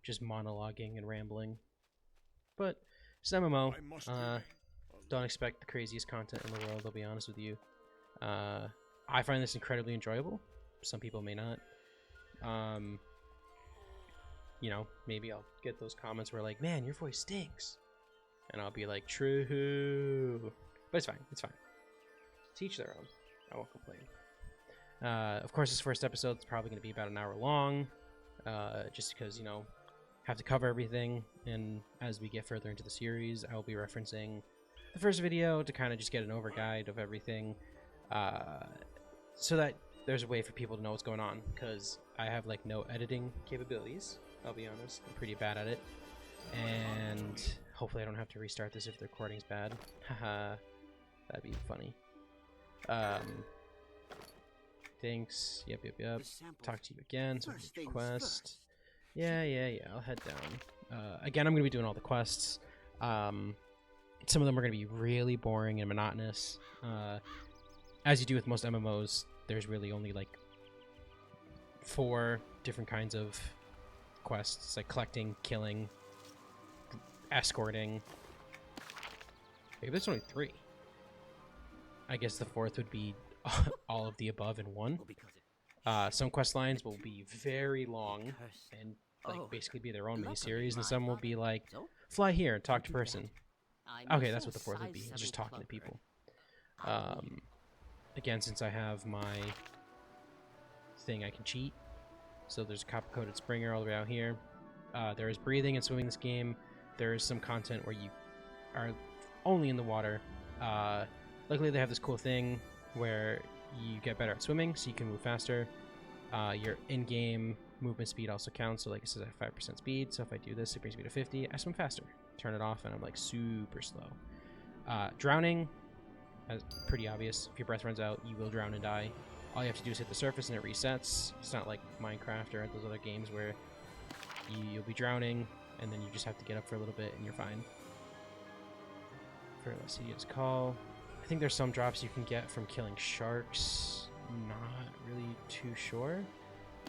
just monologuing and rambling. But it's an MMO. Don't expect the craziest content in the world, I'll be honest with you. I find this incredibly enjoyable. Some people may not. Maybe I'll get those comments where like, man, your voice stinks. And I'll be like, true. But it's fine. To each their own. I won't complain. Of course, this first episode is probably going to be about an hour long. Just because, have to cover everything, and as we get further into the series, I will be referencing the first video to kind of just get an overguide of everything, so that there's a way for people to know what's going on, because I have like no editing capabilities. I'll be honest, I'm pretty bad at it, and hopefully I don't have to restart this if the recording's bad. Haha, that'd be funny. Thanks. Yep. Talk to you again. So quest. Yeah. I'll head down. Again, I'm gonna be doing all the quests. Some of them are gonna be really boring and monotonous. As you do with most MMOs, there's really only like 4 different kinds of quests, like collecting, killing, escorting. Maybe there's only 3. I guess the 4th would be all of the above in one. Some quest lines will be very long and like basically be their own mini series, and some will be like fly here and talk to person. Okay, that's what the 4th would be. It's just talking to people. Again, since I have my thing, I can cheat. So there's a copper-coated Springer all the way out here. There is breathing and swimming in this game. There is some content where you are only in the water. Luckily, they have this cool thing where you get better at swimming, so you can move faster. Your in-game movement speed also counts, so like it says I have 5% speed, so if I do this, it brings me to 50. I swim faster. Turn it off, and I'm like super slow. Drowning, pretty obvious. If your breath runs out, you will drown and die. All you have to do is hit the surface and it resets. It's not like Minecraft or those other games where you'll be drowning and then you just have to get up for a little bit and you're fine. For let's see, it's call. I think there's some drops you can get from killing sharks. Not really too sure.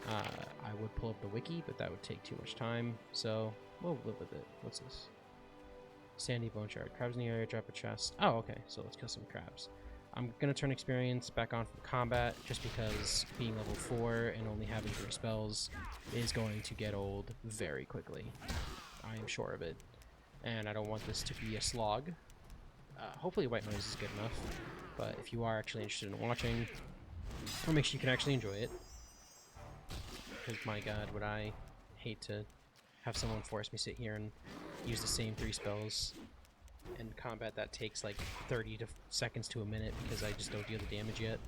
I would pull up the wiki, but that would take too much time. So we'll live with it. What's this? Sandy bone shard. Crabs in the area, drop a chest. Oh, okay. So let's kill some crabs. I'm going to turn experience back on from combat just because being level 4 and only having 3 spells is going to get old very quickly. I am sure of it. And I don't want this to be a slog. Hopefully white noise is good enough. But if you are actually interested in watching, I'll make sure you can actually enjoy it. Because my god, would I hate to have someone force me sit here and use the same 3 spells in combat that takes like 30 seconds to a minute because I just don't deal the damage yet.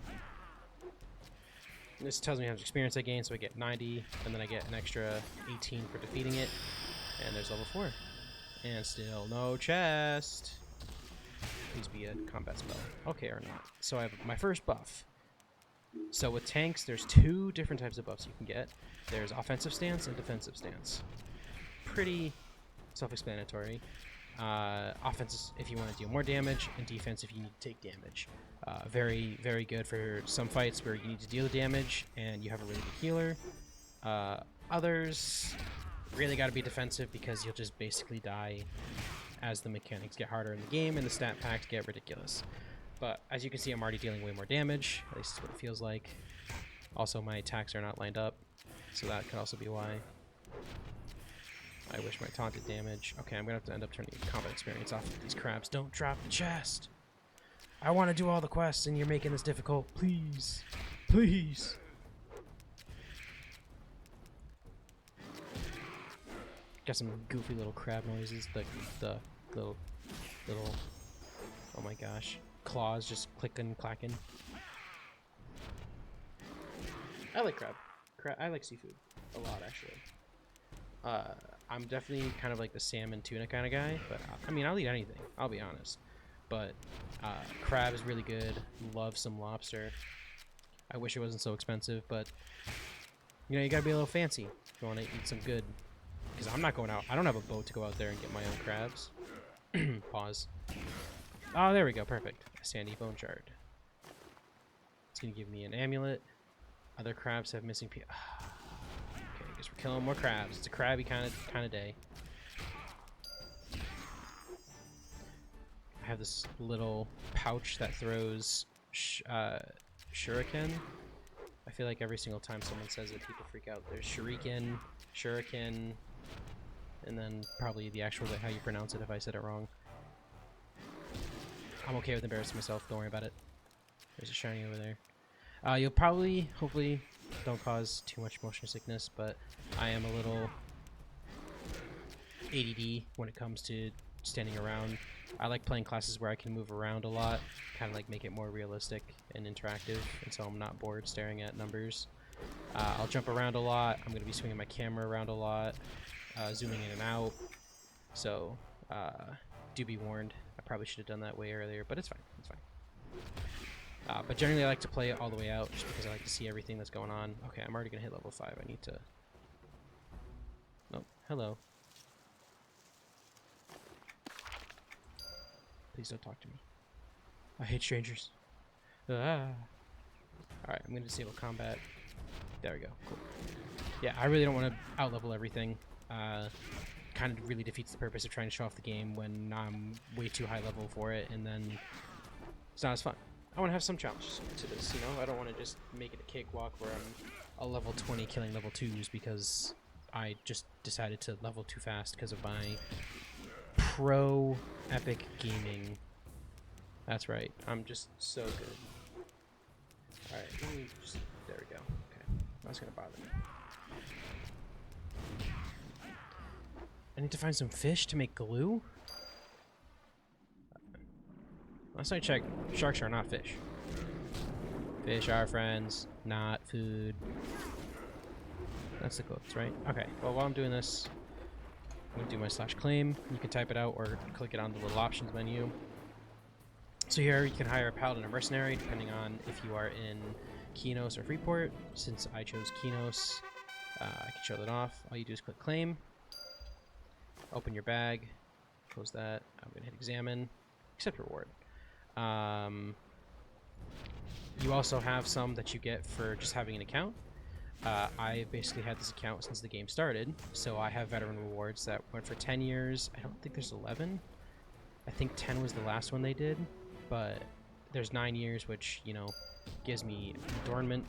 And this tells me how much experience I gain, so I get 90, and then I get an extra 18 for defeating it, and there's level 4. And still no chest. Please be a combat spell. Okay, or not. So I have my first buff. So with tanks, there's 2 different types of buffs you can get. There's offensive stance and defensive stance. Pretty self-explanatory. Offense is if you want to deal more damage, and defense if you need to take damage. Very, very good for some fights where you need to deal the damage and you have a really good healer. Others really got to be defensive because you'll just basically die as the mechanics get harder in the game and the stat packs get ridiculous. But as you can see, I'm already dealing way more damage, at least that's what it feels like. Also, my attacks are not lined up, so that could also be why. I wish my taunted damage. Okay, I'm gonna have to end up turning combat experience off of these crabs. Don't drop the chest! I want to do all the quests and you're making this difficult. Please. Please. Got some goofy little crab noises. The little, oh my gosh. Claws just clicking, clacking. I like crab. I like seafood a lot, actually. I'm definitely kind of like the salmon tuna kind of guy, but I mean, I'll eat anything, I'll be honest. But crab is really good. Love some lobster. I wish it wasn't so expensive, but you know, you gotta be a little fancy if you want to eat some good. Because I'm not going out. I don't have a boat to go out there and get my own crabs. Pause. Oh, there we go. Perfect. A sandy bone shard. It's gonna give me an amulet. Other crabs have missing pieces. Okay, I guess we're killing more crabs. It's a crabby kind of day. I have this little pouch that throws shuriken. I feel like every single time someone says it, people freak out. There's shuriken, and then probably the actual how you pronounce it if I said it wrong. I'm okay with embarrassing myself. Don't worry about it. There's a shiny over there. You'll probably, hopefully, don't cause too much motion sickness, but I am a little ADD when it comes to standing around. I like playing classes where I can move around a lot, kind of like make it more realistic and interactive, and so I'm not bored staring at numbers. I'll jump around a lot. I'm going to be swinging my camera around a lot, zooming in and out. So do be warned. I probably should have done that way earlier, but it's fine. It's fine. But generally, I like to play it all the way out, just because I like to see everything that's going on. Okay, I'm already going to hit level 5. I need to... Oh, hello. Please don't talk to me. I hate strangers. Alright, I'm going to disable combat. There we go. Cool. Yeah, I really don't want to outlevel everything. Kind of really defeats the purpose of trying to show off the game when I'm way too high level for it, and then it's not as fun. I want to have some challenge to this, you know? I don't want to just make it a cakewalk where I'm a level 20 killing level 2s because I just decided to level too fast because of my pro epic gaming. That's right. I'm just so good. Alright, let me just... There we go. Okay. That's gonna bother me. I need to find some fish to make glue? Last I checked, sharks are not fish. Fish are friends, not food. That's the quotes, right? Okay, well, while I'm doing this, I'm going to do my /claim. You can type it out or click it on the little options menu. So here you can hire a paladin or mercenary, depending on if you are in Kinos or Freeport. Since I chose Kinos, I can show that off. All you do is click claim. Open your bag, close that. I'm going to hit examine, accept reward. You also have some that you get for just having an account. I basically had this account since the game started, so I have veteran rewards that went for 10 years. I don't think there's 11. I think 10 was the last one they did, but there's 9 years, which, you know, gives me adornment,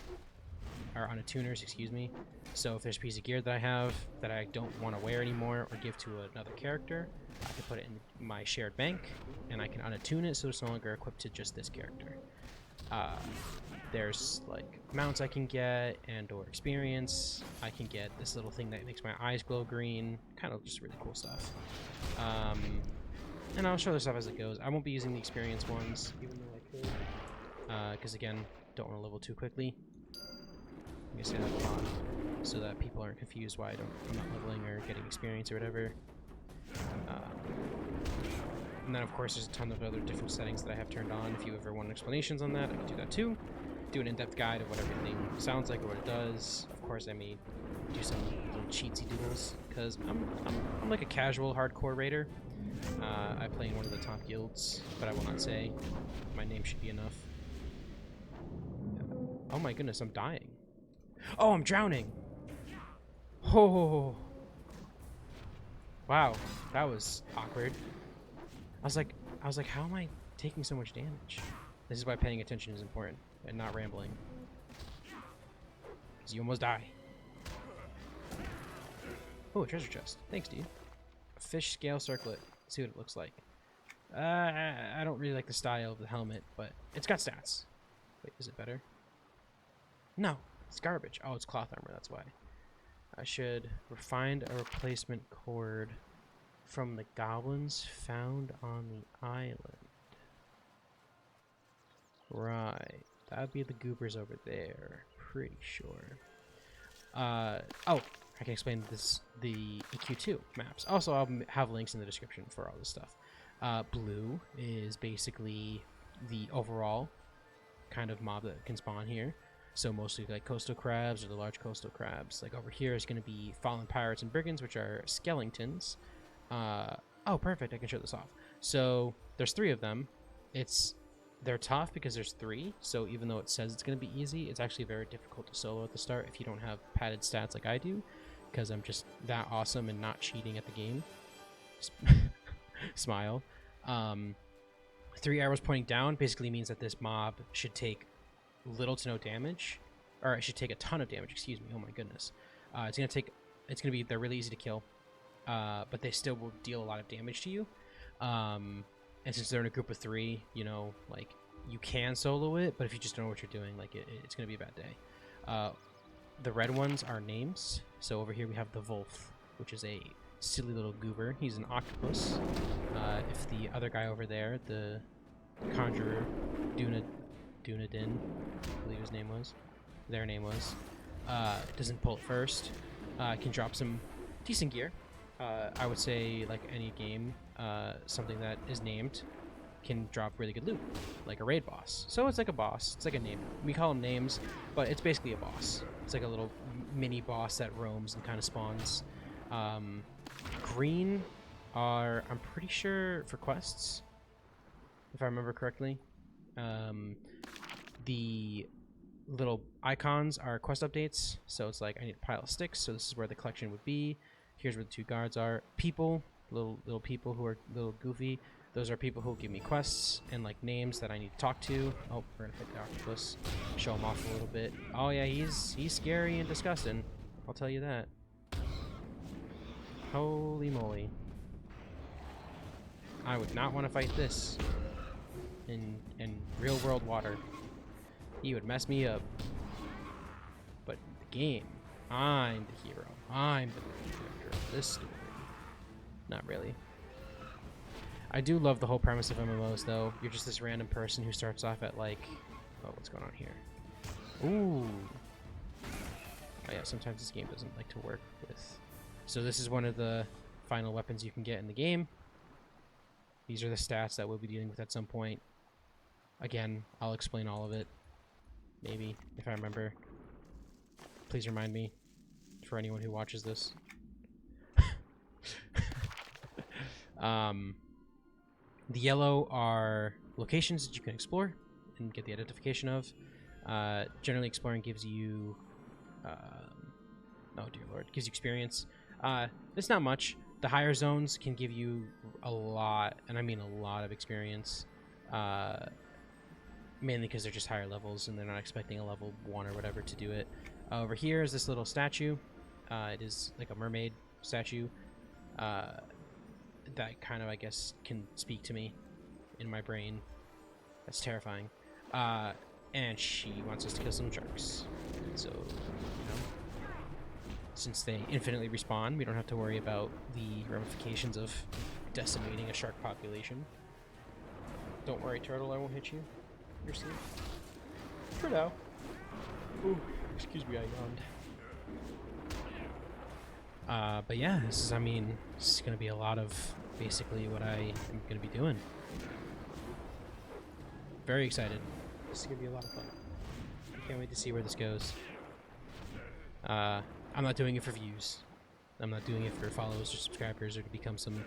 or on a tuners, excuse me. So if there's a piece of gear that I have that I don't want to wear anymore or give to another character, I can put it in my shared bank, and I can unattune it so it's no longer equipped to just this character. There's like mounts I can get and or experience. I can get this little thing that makes my eyes glow green. Kind of just really cool stuff. And I'll show this stuff as it goes. I won't be using the experience ones, even though I could. Because again, don't want to level too quickly. I'm gonna say that a lot so that people aren't confused why I'm not leveling or getting experience or whatever. And then of course there's a ton of other different settings that I have turned on. If you ever want explanations on that, I can do that too. Do an in-depth guide of what everything sounds like or what it does. Of course I may do some little cheatsy doodles because I'm like a casual hardcore raider. I play in one of the top guilds, but I will not say. My name should be enough. Oh my goodness, I'm dying. Oh, I'm drowning! Oh! Wow, that was awkward. I was like, how am I taking so much damage? This is why paying attention is important, and not rambling. Because you almost die. Oh, a treasure chest. Thanks, dude. A fish scale circlet. Let's see what it looks like. I don't really like the style of the helmet, but it's got stats. Wait, is it better? No, it's garbage. Oh, it's cloth armor, that's why. I should find a replacement cord from the goblins found on the island. Right. That'd be the goobers over there. Pretty sure. Oh, I can explain the EQ2 maps. Also, I'll have links in the description for all this stuff. Blue is basically the overall kind of mob that can spawn here. So mostly like coastal crabs or the large coastal crabs. Like over here is going to be fallen pirates and brigands, which are skeletons. Oh, perfect. I can show this off. So there's 3 of them. They're tough because there's 3. So even though it says it's going to be easy, it's actually very difficult to solo at the start if you don't have padded stats like I do, because I'm just that awesome and not cheating at the game. Smile. 3 arrows pointing down basically means that this mob should take little to no damage, or it should take a ton of damage, excuse me. Oh my goodness. They're really easy to kill, but they still will deal a lot of damage to you. And since they're in a group of 3, you know, like, you can solo it, but if you just don't know what you're doing, like, it's gonna be a bad day. The red ones are names. So over here we have the Wolf, which is a silly little goober. He's an octopus. If the other guy over there, the conjurer, Dunadin, I believe his name was, their name was, doesn't pull it first, can drop some decent gear. I would say, like any game, something that is named can drop really good loot, like a raid boss. So it's like a boss. It's like a name. We call them names, but it's basically a boss. It's like a little mini boss that roams and kind of spawns. Green are, I'm pretty sure, for quests, if I remember correctly. The little icons are quest updates. So it's like, I need a pile of sticks, so this is where the collection would be. Here's where the 2 guards are. People, little people who are a little goofy. Those are people who give me quests and like names that I need to talk to. Oh, we're gonna fight the octopus. Show him off a little bit. Oh yeah, he's scary and disgusting. I'll tell you that. Holy moly! I would not want to fight this in real world water. He would mess me up. But the game, I'm the hero. I'm the main character of this story. Not really. I do love the whole premise of MMOs, though. You're just this random person who starts off at, like... Oh, what's going on here? Ooh. Oh, yeah, sometimes this game doesn't like to work with... So this is one of the final weapons you can get in the game. These are the stats that we'll be dealing with at some point. Again, I'll explain all of it. Maybe, if I remember. Please remind me, for anyone who watches this. The yellow are locations that you can explore and get the identification of. Generally, exploring gives you... oh dear lord, gives you experience. It's not much. The higher zones can give you a lot, and I mean a lot of experience. Mainly because they're just higher levels and they're not expecting a level 1 or whatever to do it. Over here is this little statue. It is like a mermaid statue. That kind of, I guess, can speak to me in my brain. That's terrifying. And she wants us to kill some sharks. So, you know, since they infinitely respawn, we don't have to worry about the ramifications of decimating a shark population. Don't worry, turtle, I won't hit you. You're safe. For now. Ooh, excuse me, I yawned. But yeah, this is, I mean, this is going to be a lot of basically what I am going to be doing. Very excited. This is going to be a lot of fun. I can't wait to see where this goes. I'm not doing it for views. I'm not doing it for followers or subscribers or to become some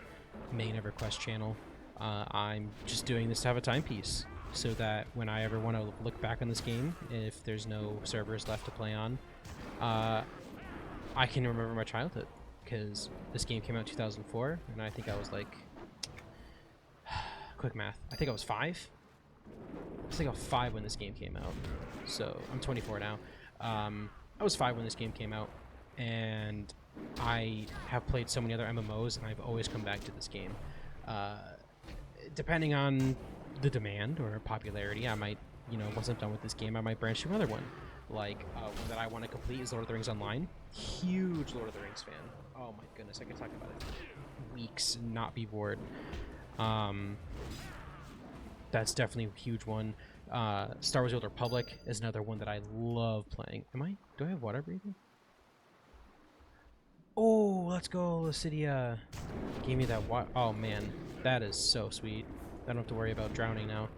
main Everquest channel. I'm just doing this to have a timepiece so that when I ever want to look back on this game, if there's no servers left to play on, I can remember my childhood, because this game came out in 2004, and I think I was like, quick math, I think I was 5? I think I was 5 when this game came out, so I'm 24 now. I was 5 when this game came out, and I have played so many other MMOs, and I've always come back to this game. Depending on the demand or popularity, I might, you know, once I'm done with this game, I might branch to another one. Like, one that I want to complete is Lord of the Rings Online. Huge Lord of the Rings fan. Oh my goodness, I could talk about it for weeks and not be bored. That's definitely a huge one. Star Wars: The Old Republic is another one that I love playing. Do I have water breathing? Oh, let's go, Lucidia. Gave me that water. Oh man, that is so sweet. I don't have to worry about drowning now.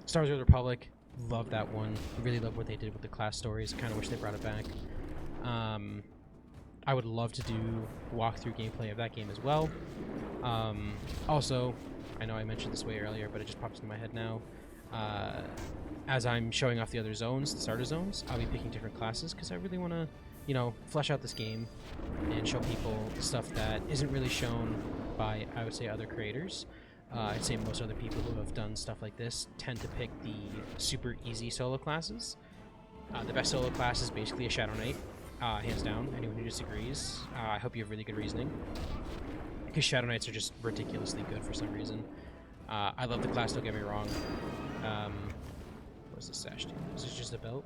Star Wars: The Old Republic. Love that one. Really love what they did with the class stories. Kind of wish they brought it back. I would love to do walkthrough gameplay of that game as well. Also, I know I mentioned this way earlier, but it just pops into my head now. As I'm showing off the other zones, the starter zones, I'll be picking different classes because I really want to, you know, flesh out this game and show people stuff that isn't really shown by, I would say, other creators. I'd say most other people who have done stuff like this tend to pick the super easy solo classes. The best solo class is basically a Shadow Knight, hands down. Anyone who disagrees, I hope you have really good reasoning. Because Shadow Knights are just ridiculously good for some reason. I love the class, don't get me wrong. What does the sash do? Is it just a belt?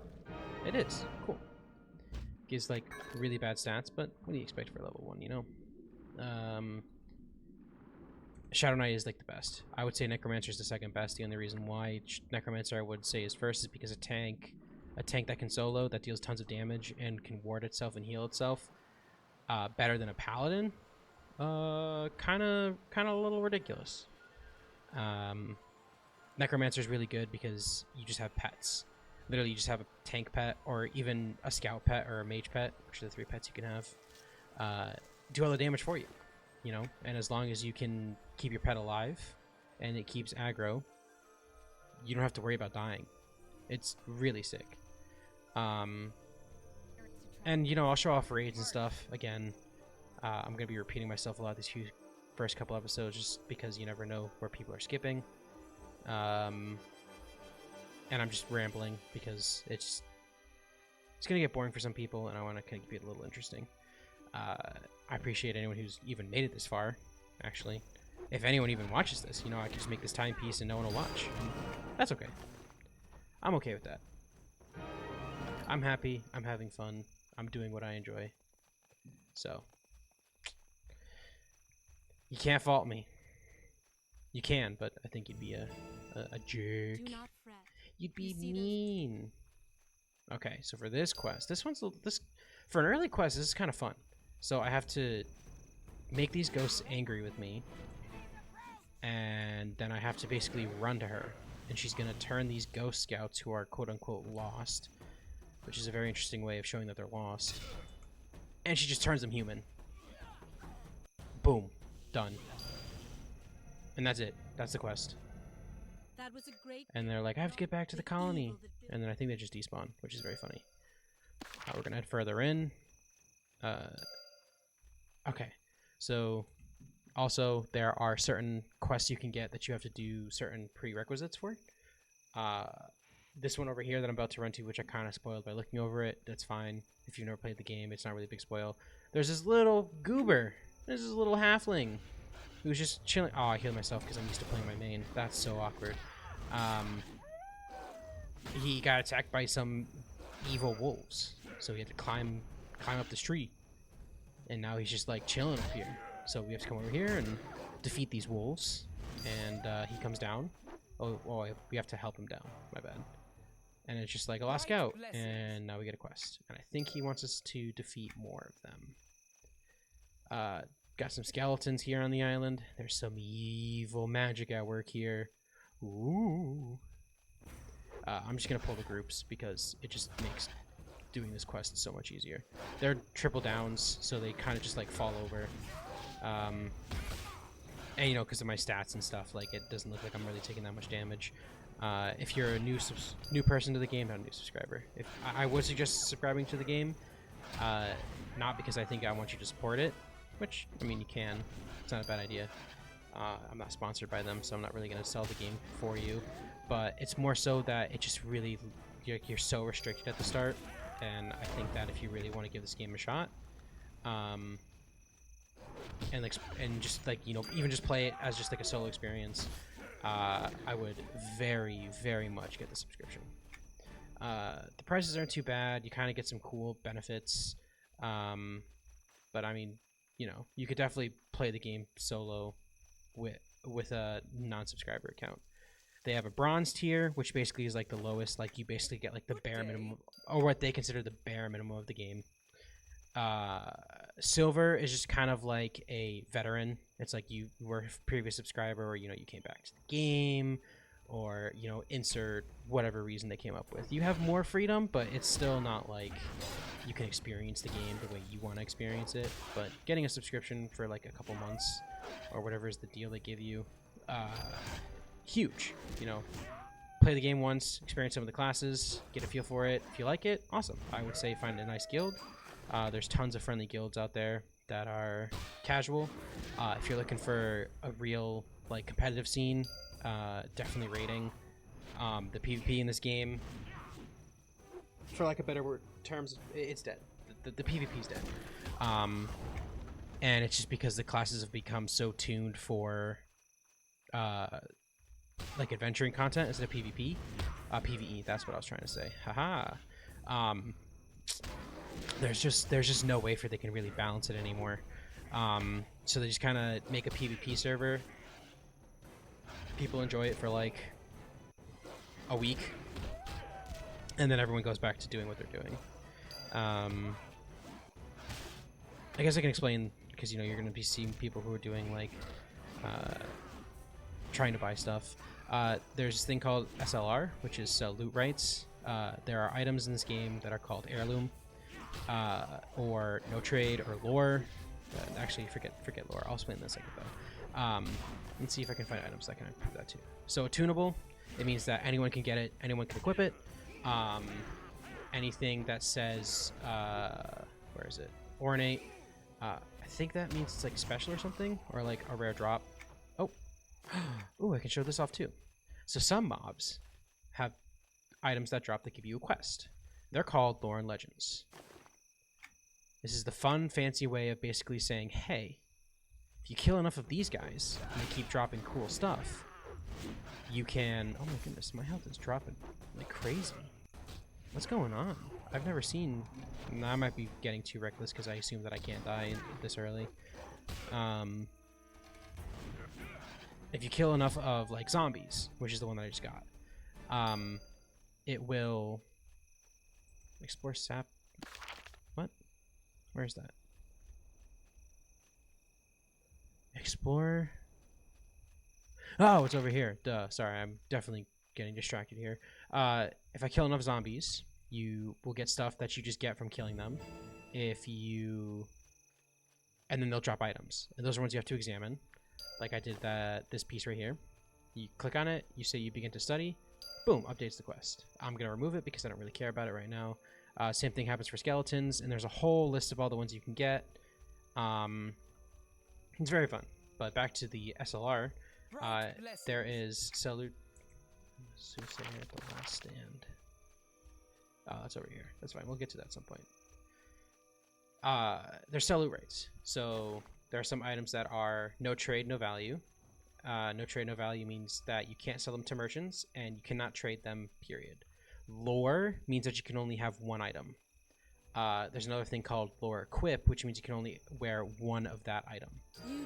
It is. Cool. Gives, like, really bad stats, but what do you expect for level 1, you know? Shadow Knight is like the best. I would say Necromancer is the second best. The only reason why Necromancer I would say is first is because a tank that can solo, that deals tons of damage and can ward itself and heal itself, better than a Paladin. Kind of a little ridiculous. Necromancer is really good because you just have pets. Literally, you just have a tank pet or even a scout pet or a mage pet, which are the 3 pets you can have. Do all the damage for you, you know. And as long as you can keep your pet alive and it keeps aggro, you don't have to worry about dying. It's really sick. And you know, I'll show off raids and stuff again. I'm gonna be repeating myself a lot these first couple episodes just because you never know where people are skipping. And I'm just rambling because it's gonna get boring for some people, and I want to kind of keep it a little interesting. I appreciate anyone who's even made it this far. Actually, if anyone even watches this, you know, I can just make this timepiece and no one will watch. That's okay. I'm okay with that. I'm happy. I'm having fun. I'm doing what I enjoy. So you can't fault me. You can, but I think you'd be a jerk. Do not fret. You'd be mean. Okay, so for this quest, for an early quest, this is kind of fun. So I have to make these ghosts angry with me, and then I have to basically run to her, and she's gonna turn these ghost scouts who are quote-unquote lost, which is a very interesting way of showing that they're lost, and she just turns them human. Boom, done. And that's it. That's the quest. That was a great. And they're like, I have to get back to the colony. And then I think they just despawn, which is very funny. We're going to head further in. Okay. So, also, there are certain quests you can get that you have to do certain prerequisites for. This one over here that I'm about to run to, which I kind of spoiled by looking over it, that's fine. If you've never played the game, it's not really a big spoil. There's this little goober. There's this little halfling who's just chilling. Oh, I healed myself because I'm used to playing my main. That's so awkward. He got attacked by some evil wolves, so he had to climb up this tree, and now he's just like chilling up here. So we have to come over here and defeat these wolves, and he comes down. We have to help him down. My bad. And it's just like a lost scout, and now we get a quest. And I think he wants us to defeat more of them. Got some skeletons here on the island. There's some evil magic at work here. Ooh. I'm just gonna pull the groups because it just makes doing this quest so much easier. They're triple downs, so they kind of just like fall over. And you know, because of my stats and stuff, like it doesn't look like I'm really taking that much damage. If you're a new person to the game, not a new subscriber, if I would suggest subscribing to the game, not because I think I want you to support it, which I mean you can. It's not a bad idea. I'm not sponsored by them, so I'm not really going to sell the game for you. But it's more so that it just really, you're so restricted at the start, and I think that if you really want to give this game a shot, and just like, you know, even just play it as just like a solo experience, I would very, very much get the subscription. The prices aren't too bad. You kind of get some cool benefits, but I mean, you know, you could definitely play the game solo with a non-subscriber account. They have a bronze tier, which basically is like the lowest. Like you basically get like the bare minimum, or what they consider the bare minimum of the game. Silver is just kind of like a veteran. It's like you were a previous subscriber, or you know, you came back to the game, or you know, insert whatever reason they came up with. You have more freedom, but it's still not like you can experience the game the way you want to experience it. But getting a subscription for like a couple months or whatever is the deal they give you, huge. You know, play the game once, experience some of the classes, get a feel for it. If you like it, awesome. I would say find a nice guild. There's tons of friendly guilds out there that are casual. If you're looking for a real like competitive scene, definitely raiding. The PvP in this game, for lack of better terms, it's dead. The PvP is dead. And it's just because the classes have become so tuned for like adventuring content instead of PvP. PvE, that's what I was trying to say. Haha. There's just no way for they can really balance it anymore. So they just kind of make a PvP server. People enjoy it for like a week, and then everyone goes back to doing what they're doing. I guess I can explain, because you know you're going to be seeing people who are doing like trying to buy stuff. There's this thing called SLR, which is loot rights. There are items in this game that are called heirloom, or no trade, or lore. Actually, forget lore. I'll explain this second though. Let's see if I can find items that can improve that too. So tunable, it means that anyone can get it, anyone can equip it. Anything that says where is it? Ornate. I think that means it's like special or something, or like a rare drop. Oh, ooh, I can show this off too. So some mobs have items that drop that give you a quest. They're called lore and legends. This is the fun, fancy way of basically saying, hey, if you kill enough of these guys and they keep dropping cool stuff, you can... Oh my goodness, my health is dropping like crazy. What's going on? I've never seen... I might be getting too reckless because I assume that I can't die this early. If you kill enough of like zombies, which is the one that I just got, it will explore sap. What? Where's that? Explore. Oh, it's over here. Duh. Sorry, I'm definitely getting distracted here. If I kill enough zombies, you will get stuff that you just get from killing them. And then they'll drop items, and those are ones you have to examine. Like I did this piece right here. You click on it, you say you begin to study, boom, updates the quest. I'm gonna remove it because I don't really care about it right now. Same thing happens for skeletons, and there's a whole list of all the ones you can get. It's very fun. But back to the SLR, there is Salute Soothsayer at the Last Stand. Oh, that's over here. That's fine. We'll get to that at some point. There's sell loot rates. So there are some items that are no trade, no value. No trade, no value means that you can't sell them to merchants, and you cannot trade them, period. Lore means that you can only have one item. There's another thing called lore equip, which means you can only wear one of that item.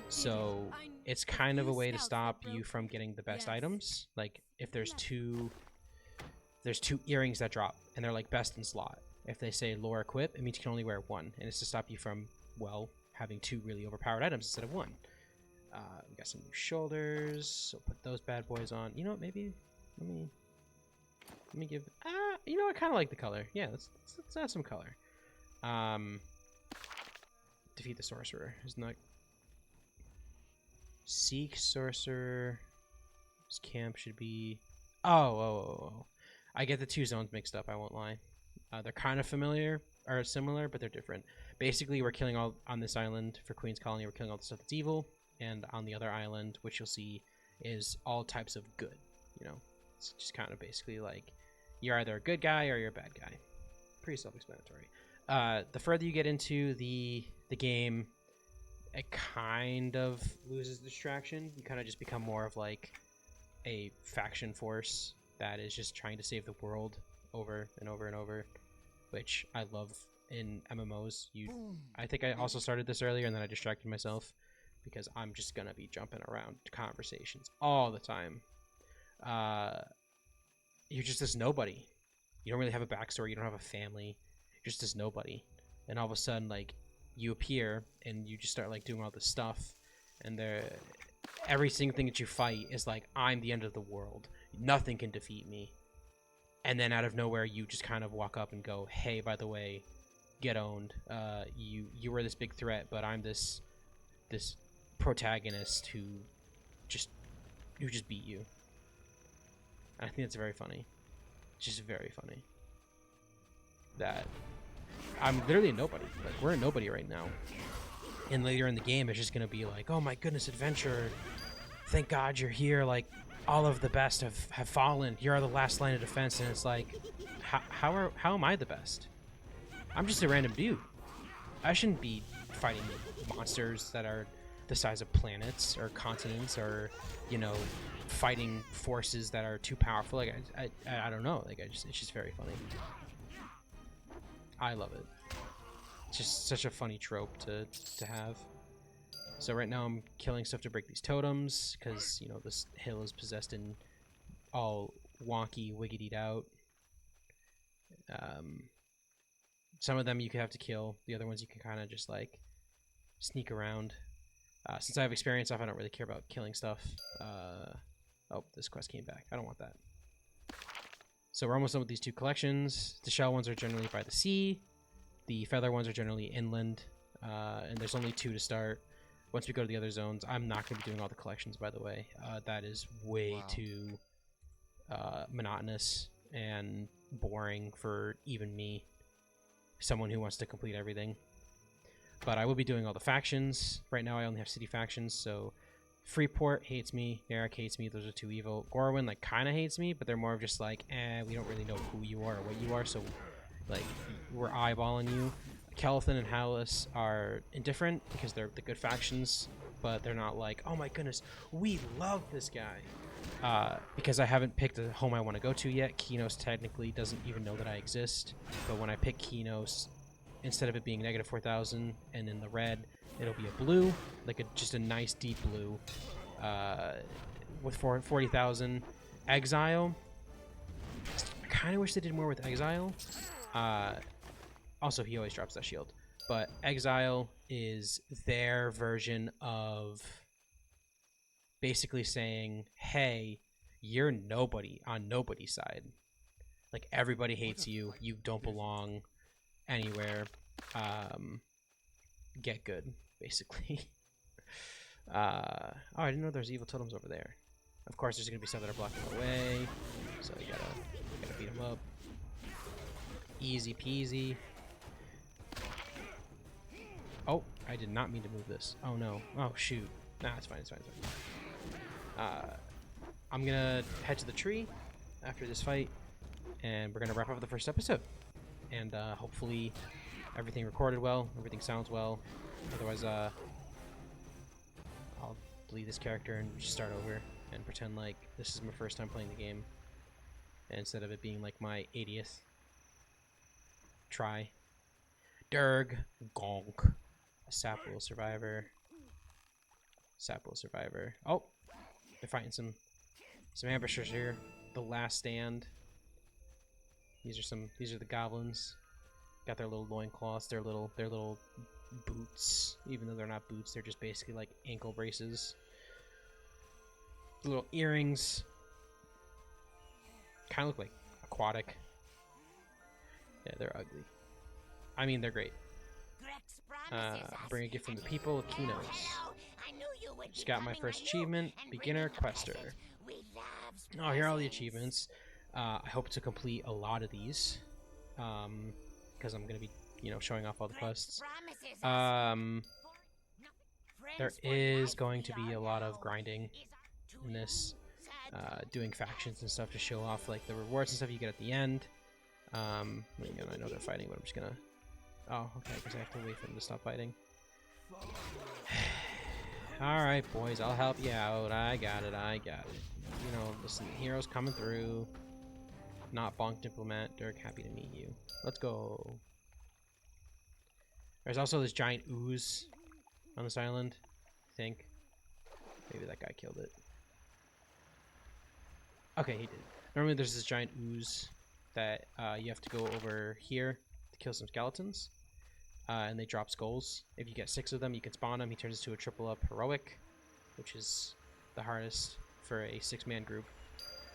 So it's kind of a way to stop you from getting the best items. Like if there's two earrings that drop, and they're like best in slot. If they say lore equip, it means you can only wear one, and it's to stop you from, well, having two really overpowered items instead of one. We got some new shoulders, so put those bad boys on. You know what? Maybe let me give. You know, I kind of like the color. Yeah, let's add some color. Defeat the sorcerer. Is not seek sorcerer. This camp should be. Oh. I get the two zones mixed up. I won't lie. They're kind of familiar or similar, but they're different. Basically, we're killing all on this island for Queen's Colony. We're killing all the stuff that's evil, and on the other island, which you'll see, is all types of good. You know, it's just kind of basically like you're either a good guy or you're a bad guy. Pretty self-explanatory. The further you get into the game, it kind of loses distraction. You kind of just become more of like a faction force that is just trying to save the world over and over and over, which I love in MMOs. I think I also started this earlier, and then I distracted myself because I'm just gonna be jumping around conversations all the time. You're just this nobody. You don't really have a backstory. You don't have a family. You're just this nobody, and all of a sudden, like, you appear and you just start like doing all this stuff, and every single thing that you fight is like, I'm the end of the world. Nothing can defeat me. And then out of nowhere, you just kind of walk up and go, hey, by the way, get owned. You were this big threat, but I'm this protagonist who just beat you. And I think that's very funny. It's just very funny. That I'm literally a nobody. Like, we're a nobody right now. And later in the game, it's just gonna be like, oh my goodness, adventure. Thank God you're here. Like, all of the best have fallen. You are the last line of defense. And it's like, how am I the best? I'm just a random dude. I shouldn't be fighting monsters that are the size of planets or continents, or, you know, fighting forces that are too powerful. Like, I don't know. Like, it's just very funny. I love it. It's just such a funny trope to have. So right now I'm killing stuff to break these totems because, you know, this hill is possessed and all wonky, wiggitied out. Some of them you have to kill. The other ones you can kind of just like sneak around. Since I have experience off, I don't really care about killing stuff. Oh, this quest came back. I don't want that. So we're almost done with these 2 collections. The shell ones are generally by the sea. The feather ones are generally inland. And there's only 2 to start. Once we go to the other zones, I'm not going to be doing all the collections, by the way. That is way too monotonous and boring for even me, someone who wants to complete everything. But I will be doing all the factions. Right now I only have city factions, so Freeport hates me, Narek hates me, those are 2 evil. Gorwyn, like, kind of hates me, but they're more of just like, we don't really know who you are or what you are, so, like, we're eyeballing you. Kelithan and Hallis are indifferent because they're the good factions, but they're not like, oh my goodness, we love this guy. Because I haven't picked a home I want to go to yet. Kinos technically doesn't even know that I exist, but when I pick Kinos, instead of it being negative 4,000 and in the red, it'll be a blue, like just a nice deep blue, with 40,000. Exile, I kind of wish they did more with Exile. Also, he always drops that shield. But Exile is their version of basically saying, hey, you're nobody on nobody's side. Like, everybody hates you. You don't belong anywhere. Get good, basically. Oh, I didn't know there's evil totems over there. Of course, there's going to be some that are blocking the way. So you gotta beat them up. Easy peasy. Oh, I did not mean to move this. Oh no. Oh shoot. Nah, it's fine. It's fine. It's fine. I'm gonna head to the tree after this fight, and we're gonna wrap up the first episode. And hopefully, everything recorded well, everything sounds well. Otherwise, I'll delete this character and just start over and pretend like this is my first time playing the game, instead of it being like my 80th try. Durg Gonk. Sapwool Survivor. Sapwool Survivor. Oh, they're fighting some ambushers here. The Last Stand. These are the goblins. Got their little loincloths, their little boots. Even though they're not boots, they're just basically like ankle braces. Little earrings. Kind of look like aquatic. Yeah, they're ugly. I mean, they're great. Bring a gift from the people of Kinos. Just got my first achievement, Beginner Quester. Oh, here are all the achievements. I hope to complete a lot of these, because I'm going to be, showing off all the quests. There is going to be a lot of grinding in this, doing factions and stuff to show off like the rewards and stuff you get at the end. I know they're fighting, but I'm just gonna... Oh, okay, because I have to wait for them to stop fighting. Alright, boys, I'll help you out. I got it. Listen, heroes coming through. Not Bonk Diplomat. Dirk, happy to meet you. Let's go. There's also this giant ooze on this island, I think. Maybe that guy killed it. Okay, he did. Normally there's this giant ooze that you have to go over here to kill some skeletons. And they drop skulls. If you get 6 of them, you can spawn him. He turns into a triple up heroic, which is the hardest for a 6-man group.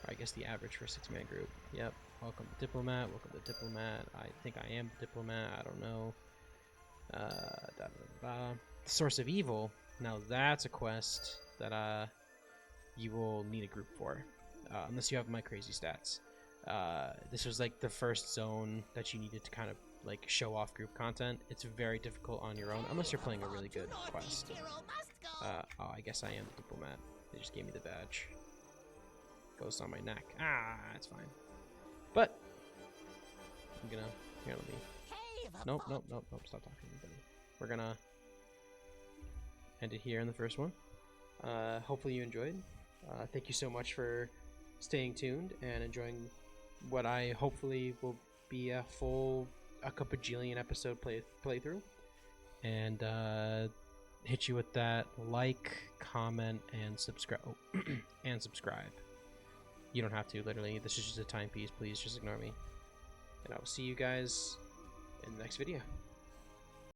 Or I guess the average for a 6-man group. Yep. Welcome to Diplomat. Welcome to Diplomat. I think I am Diplomat. I don't know. Source of Evil. Now that's a quest that you will need a group for. Unless you have my crazy stats. This was like the first zone that you needed to kind of like show off group content. It's very difficult on your own unless you're playing a really good quest. Oh, I guess I am the Diplomat. They just gave me the badge. Goes on my neck. It's fine. But I'm gonna here. Let me. Nope. Stop talking to me. We're gonna end it here in the first one. Hopefully you enjoyed. Thank you so much for staying tuned and enjoying what I hopefully will be a full a bajillion episode playthrough. And hit you with that like, comment, and subscribe. And subscribe. You don't have to, literally. This is just a timepiece. Please just ignore me. And I will see you guys in the next video.